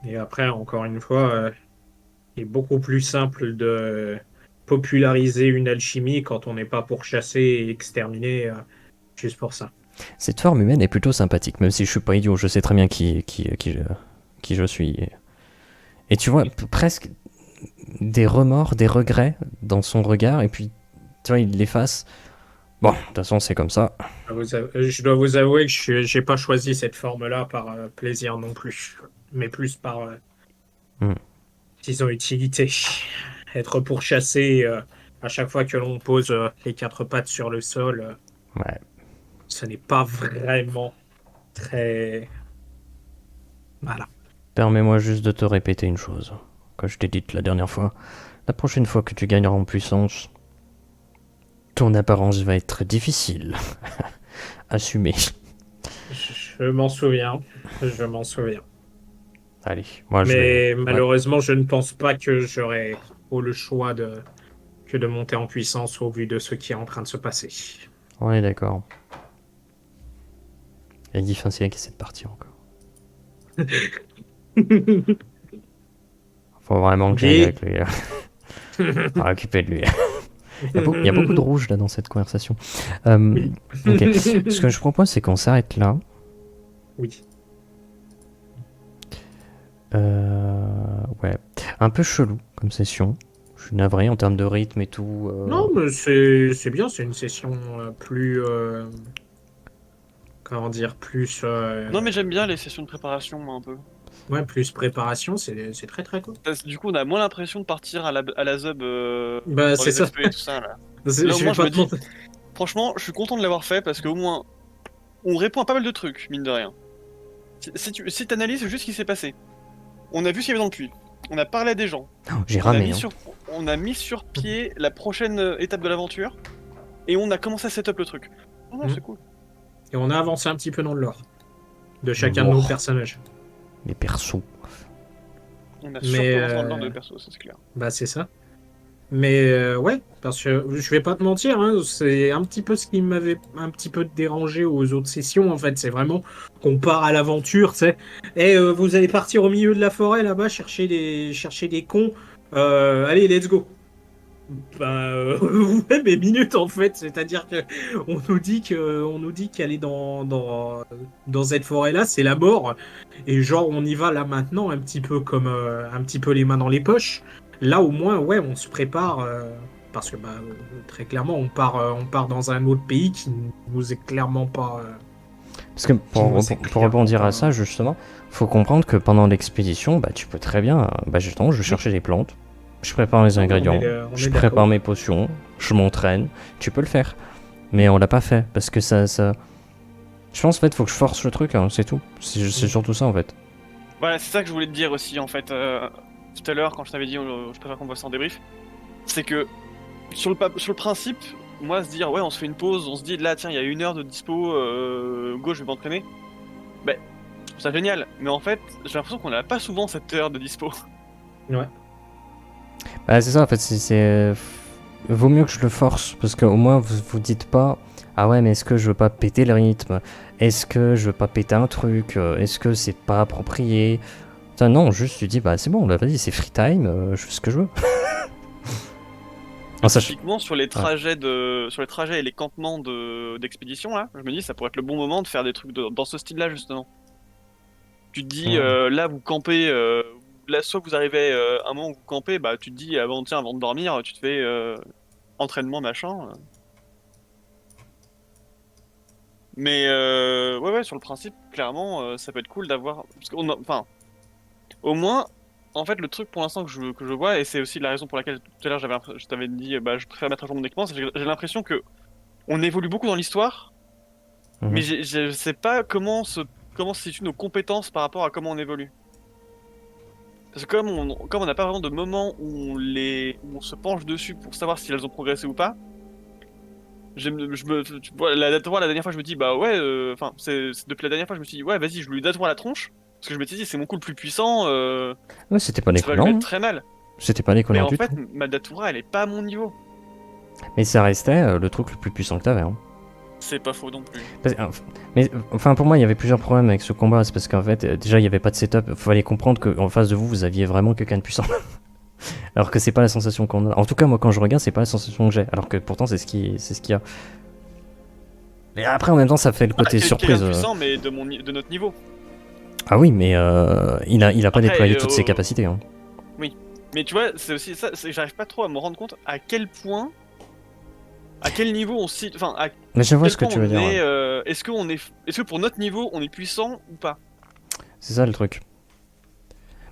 Et après, encore une fois, il est beaucoup plus simple de populariser une alchimie quand on n'est pas pour chasser et exterminer juste pour ça. Cette forme humaine est plutôt sympathique, même si je suis pas idiot, je sais très bien qui je suis. Et tu vois, presque des remords, des regrets dans son regard, et puis, tu vois, il l'efface. Bon, de toute façon, c'est comme ça. Je dois vous avouer que j'ai pas choisi cette forme-là par plaisir non plus, mais plus par, disons, utilité. Être pourchassé à chaque fois que l'on pose les quatre pattes sur le sol, Ouais. ce n'est pas vraiment très... Voilà. Permets-moi juste de te répéter une chose. Comme je t'ai dit la dernière fois, la prochaine fois que tu gagneras en puissance, ton apparence va être difficile. Assumé. Je m'en souviens. Je m'en souviens. Allez, moi je Mais vais... malheureusement, je ne pense pas que j'aurai le choix que de monter en puissance au vu de ce qui est en train de se passer. Ouais, d'accord. Il y a Guy Fincilec qui essaie de partir encore. Faut vraiment que j'aille avec lui. On va occuper de lui. Il y a beaucoup de rouge là dans cette conversation. Oui. Ok. Ce que je propose, c'est qu'on s'arrête là. Oui. Ouais. Un peu chelou comme session. Je suis navré en termes de rythme et tout. Non, mais c'est bien, c'est une session plus... comment dire, plus... Non, mais j'aime bien les sessions de préparation, moi, un peu. ouais, plus préparation, c'est très très cool. Du coup, on a moins l'impression de partir à la ZUB Bah, dans c'est les ça. expos et tout ça, là. Je Là, au vais moins, je pas me te dis, mentir. franchement, je suis content de l'avoir fait parce qu'au moins, on répond à pas mal de trucs, mine de rien. Si t'analyses juste ce qui s'est passé, on a vu ce qu'il y avait dans le puits, on a parlé à des gens, J'ai on a, ramé. on a mis sur pied la prochaine étape de l'aventure et on a commencé à setup le truc. Oh non, c'est cool. Et on a avancé un petit peu dans le lore de chacun de nos personnages. Les persos. On a surtout avancé dans le lore de perso, ça c'est clair. Bah, c'est ça. Mais ouais, parce que je vais pas te mentir, hein, c'est un petit peu ce qui m'avait un petit peu dérangé aux autres sessions, en fait. C'est vraiment qu'on part à l'aventure, tu sais. Et vous allez partir au milieu de la forêt là-bas chercher des cons. Allez, let's go. Bah, ouais, mais minutes en fait. C'est-à-dire que on nous dit qu'aller dans cette forêt-là, c'est la mort. Et genre, on y va là maintenant, un petit peu comme un petit peu les mains dans les poches. Là, au moins, ouais, on se prépare parce que bah, très clairement, on part dans un autre pays qui nous est clairement pas. Parce que pour rebondir à ça, justement, faut comprendre que pendant l'expédition, bah, tu peux très bien. Bah, justement, je vais chercher des plantes, je prépare les ingrédients, je prépare mes potions, je m'entraîne. Tu peux le faire. Mais on l'a pas fait parce que ça. Je pense en fait, faut que je force le truc, hein, c'est tout. C'est surtout ça en fait. Voilà, c'est ça que je voulais te dire aussi en fait. Tout à l'heure, quand je t'avais dit, je préfère qu'on voit ça en débrief, c'est que sur le principe, moi, se dire, ouais, on se fait une pause, on se dit, là, tiens, il y a 1 heure de dispo, go, je vais m'entraîner. Ben, je trouve ça génial. Mais en fait, j'ai l'impression qu'on n'a pas souvent cette heure de dispo. Ouais. Bah, c'est ça, en fait, c'est. vaut mieux que je le force, parce qu'au moins vous vous dites pas ah ouais mais est-ce que je veux pas péter le rythme, est-ce que je veux pas péter un truc, est-ce que c'est pas approprié. Putain, non, juste tu dis bah c'est bon, bah vas-y c'est free time, je fais ce que je veux. En sachant- Typiquement sur les trajets sur les trajets et les campements d'expédition là, je me dis ça pourrait être le bon moment de faire des trucs dans ce style-là justement. Tu te dis là vous campez, là soit vous arrivez à un moment où vous campez, bah tu te dis avant de dormir, tu te fais entraînement machin. Mais ouais sur le principe clairement ça peut être cool d'avoir parce qu'on enfin au moins en fait le truc pour l'instant que je vois et c'est aussi la raison pour laquelle tout à l'heure je t'avais dit bah je préfère mettre à jour mon équipement, c'est que j'ai l'impression que on évolue beaucoup dans l'histoire, mais Mhm. je sais pas comment se situent nos compétences par rapport à comment on évolue. Parce que comme on n'a pas vraiment de moment où on se penche dessus pour savoir si elles ont progressé ou pas, tu vois, la dernière fois, je me dis, bah ouais, enfin, depuis la dernière fois, je me suis dit, ouais, vas-y, je lui Datora à la tronche. Parce que je m'étais dit, c'est mon coup le plus puissant, Ouais, c'était pas ça va lui déconnant, mettre hein. très mal. C'était pas Mais déconnant en du fait, tout. ma Datura, elle est pas à mon niveau. Mais ça restait le truc le plus puissant que t'avais. Hein. C'est pas faux non plus. Mais enfin pour moi il y avait plusieurs problèmes avec ce combat, c'est parce qu'en fait déjà il y avait pas de setup, il fallait comprendre qu'en face de vous vous aviez vraiment quelqu'un de puissant. Alors que c'est pas la sensation qu'on a. En tout cas moi quand je regarde c'est pas la sensation que j'ai, alors que pourtant c'est ce qu'il y a. Mais après en même temps ça fait le Ah, côté quelqu'un surprise. de puissant, mais de notre niveau. Ah oui mais il a pas Après, déployé toutes ses capacités. Hein. oui. Mais tu vois, c'est aussi ça, c'est que j'arrive pas trop à me rendre compte à quel point, à quel niveau on se enfin, à Mais je vois quel ce que point tu veux on dire. est, Ouais. est-ce que pour notre niveau, on est puissant ou pas? C'est ça le truc.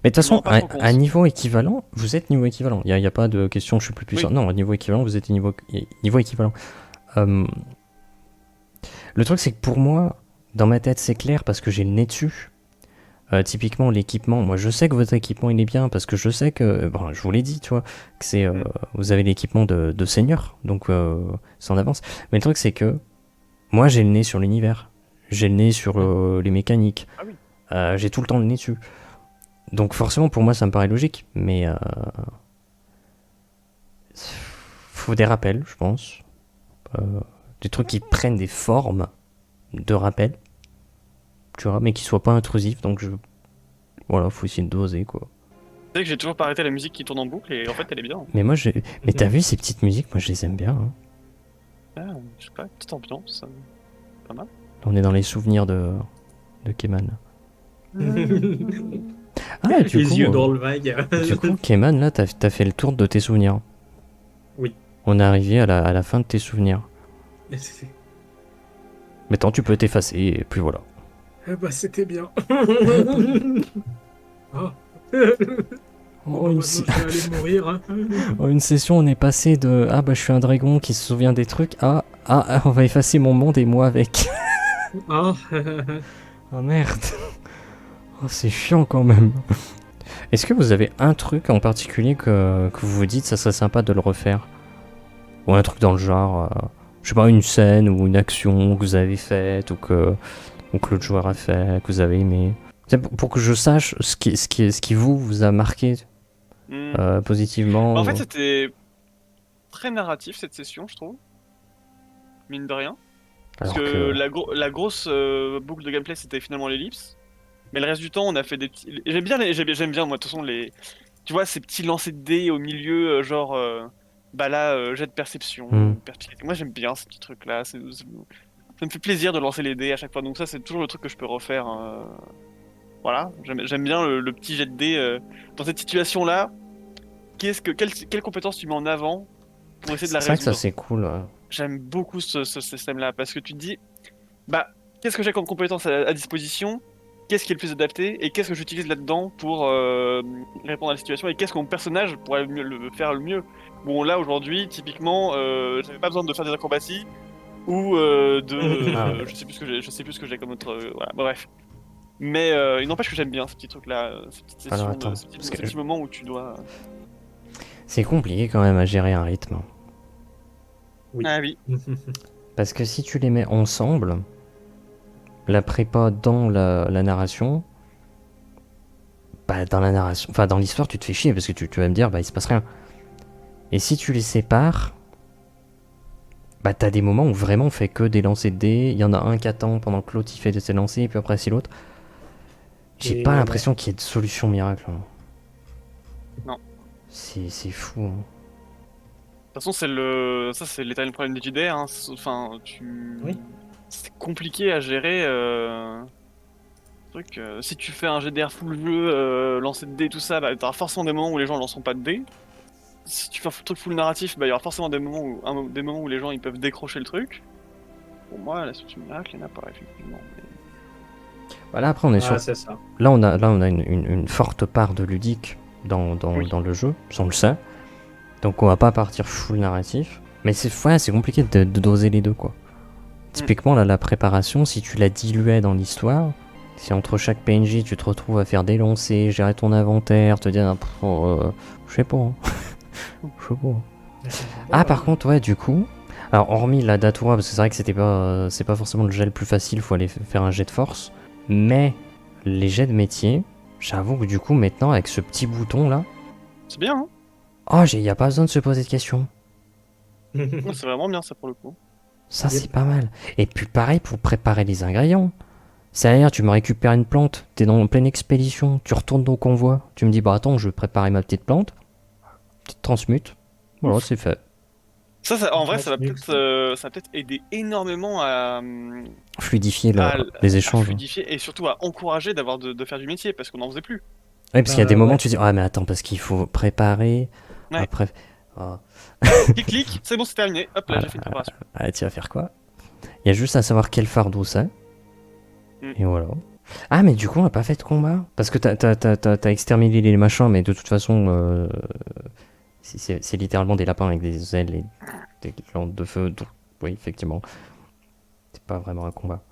Mais de toute Je m'en façon, rends pas trop compte. à niveau équivalent, vous êtes niveau équivalent. Il y a pas de question je suis plus puissant. Oui. Non, à niveau équivalent, vous êtes niveau équivalent. Euh, Le truc, c'est que pour moi, dans ma tête, c'est clair parce que j'ai le nez dessus. Typiquement, l'équipement, moi je sais que votre équipement il est bien parce que je sais que, bon, je vous l'ai dit, tu vois, que c'est, vous avez l'équipement de seigneur, donc c'est en avance. Mais le truc, c'est que moi j'ai le nez sur l'univers, j'ai le nez sur les mécaniques, Ah oui. j'ai tout le temps le nez dessus. Donc forcément, pour moi, ça me paraît logique, mais faut des rappels, je pense. Des trucs qui prennent des formes de rappel, tu vois, mais qui soient pas intrusifs, donc voilà, faut essayer de doser, quoi. C'est vrai que j'ai toujours pas arrêté la musique qui tourne en boucle et en fait elle est bien. Mais moi, mais t'as vu ces petites musiques, moi je les aime bien. Hein. Ah, je sais pas, petite ambiance, pas mal. On est dans les souvenirs de Keman. Ah, du Les yeux coup, dans le vague. Keman, là, t'as fait le tour de tes souvenirs. Oui. On est arrivé à la fin de tes souvenirs. Maintenant, tu peux t'effacer, et puis voilà. Bah, c'était bien. Oh. Oh, Maintenant, je vais aller mourir. Hein. Oh, une session, on est passé de ah bah je suis un dragon qui se souvient des trucs à on va effacer mon monde et moi avec. Oh. Oh merde. Oh, c'est chiant quand même. Est-ce que vous avez un truc en particulier que vous vous dites ça serait sympa de le refaire? Ou un truc dans le genre, je sais pas, une scène ou une action que vous avez faite ou que l'autre joueur a fait, que vous avez aimé. C'est pour que je sache ce qui vous a marqué positivement. Bah, en fait c'était très narratif cette session je trouve. Mine de rien. Parce Alors que que... la grosse boucle de gameplay c'était finalement l'ellipse. Mais le reste du temps on a fait des petits... J'aime bien moi de toute façon tu vois ces petits lancers de dés au milieu genre... bah là jet de perception, perspicacité. Moi j'aime bien ces petits trucs là. Ça me fait plaisir de lancer les dés à chaque fois. Donc ça c'est toujours le truc que je peux refaire. Voilà, j'aime bien le petit jet de dés. Dans cette situation là, quelle compétence tu mets en avant pour essayer de la C'est vrai que ça résoudre? c'est cool. J'aime beaucoup ce système-là parce que tu te dis, bah, qu'est-ce que j'ai comme compétence à disposition? Qu'est-ce qui est le plus adapté? Et qu'est-ce que j'utilise là-dedans pour répondre à la situation? Et qu'est-ce que mon personnage pourrait le faire le mieux? Bon, là aujourd'hui, typiquement, j'avais pas besoin de faire des acrobaties ou je sais plus ce que j'ai comme autre. Voilà, bref. Mais il n'empêche que j'aime bien ces petits trucs-là, ces petites sessions, Alors attends, ces parce ces que petits moments où tu dois. c'est compliqué quand même à gérer un rythme. Oui. Ah oui. Parce que si tu les mets ensemble, la prépa dans la narration, bah dans la narration, enfin dans l'histoire tu te fais chier parce que tu vas me dire bah il se passe rien. Et si tu les sépares, Bah t'as des moments où vraiment on fait que des lancers de dés, il y en a un qui attend pendant que l'autre il fait de ses lancers, et puis après c'est l'autre. J'ai Et pas ouais. l'impression qu'il y ait de solution miracle. Hein. Non. C'est fou. Hein. De toute façon, ça, c'est l'éternel problème des JDR. Hein. Enfin, Oui. c'est compliqué à gérer. Truc. Si tu fais un GDR full jeu, lancer de dés, tout ça, bah, t'auras forcément des moments où les gens lanceront pas de dés. Si tu fais un truc full narratif, bah, il y aura forcément des moments où les gens ils peuvent décrocher le truc. Pour moi, la solution miracle, il n'y en a pas, effectivement. Voilà, après on est sur. C'est ça. Là on a une forte part de ludique dans le jeu, on le sait. Donc on va pas partir full narratif. Mais c'est compliqué de doser les deux quoi. Typiquement là, la préparation, si tu la diluais dans l'histoire, si entre chaque PNJ tu te retrouves à faire des lancers, gérer ton inventaire, te dire je sais pas. Hein. Je sais pas. Ah par contre ouais du coup. Alors hormis la Datura, parce que c'est vrai que c'est pas forcément le jet le plus facile, faut aller faire un jet de force. Mais les jets de métier, j'avoue que du coup maintenant avec ce petit bouton là, C'est bien, hein. oh y a pas besoin de se poser de questions. Ouais, c'est vraiment bien ça pour le coup. Ça c'est pas mal. Et puis pareil pour préparer les ingrédients. C'est-à-dire tu me récupères une plante, t'es en pleine expédition, tu retournes ton convoi, tu me dis bah attends je vais préparer ma petite plante, petite transmute, voilà c'est fait. En vrai, ça va peut-être aider énormément à Fluidifier les échanges. fluidifier et surtout à encourager de faire du métier parce qu'on n'en faisait plus. Oui parce qu'il y a des moments où tu dis ah mais attends parce qu'il faut préparer, Ouais. après... Oh. Clic, c'est bon, c'est terminé. Hop là, j'ai fait une préparation. Ah, tu vas faire quoi? Il y a juste à savoir quel fardeau c'est. Et voilà. Ah, mais du coup, on n'a pas fait de combat. Parce que t'as exterminé les machins, mais de toute façon, c'est littéralement des lapins avec des ailes et des glandes de feu. Donc, oui, effectivement. C'est pas vraiment un combat.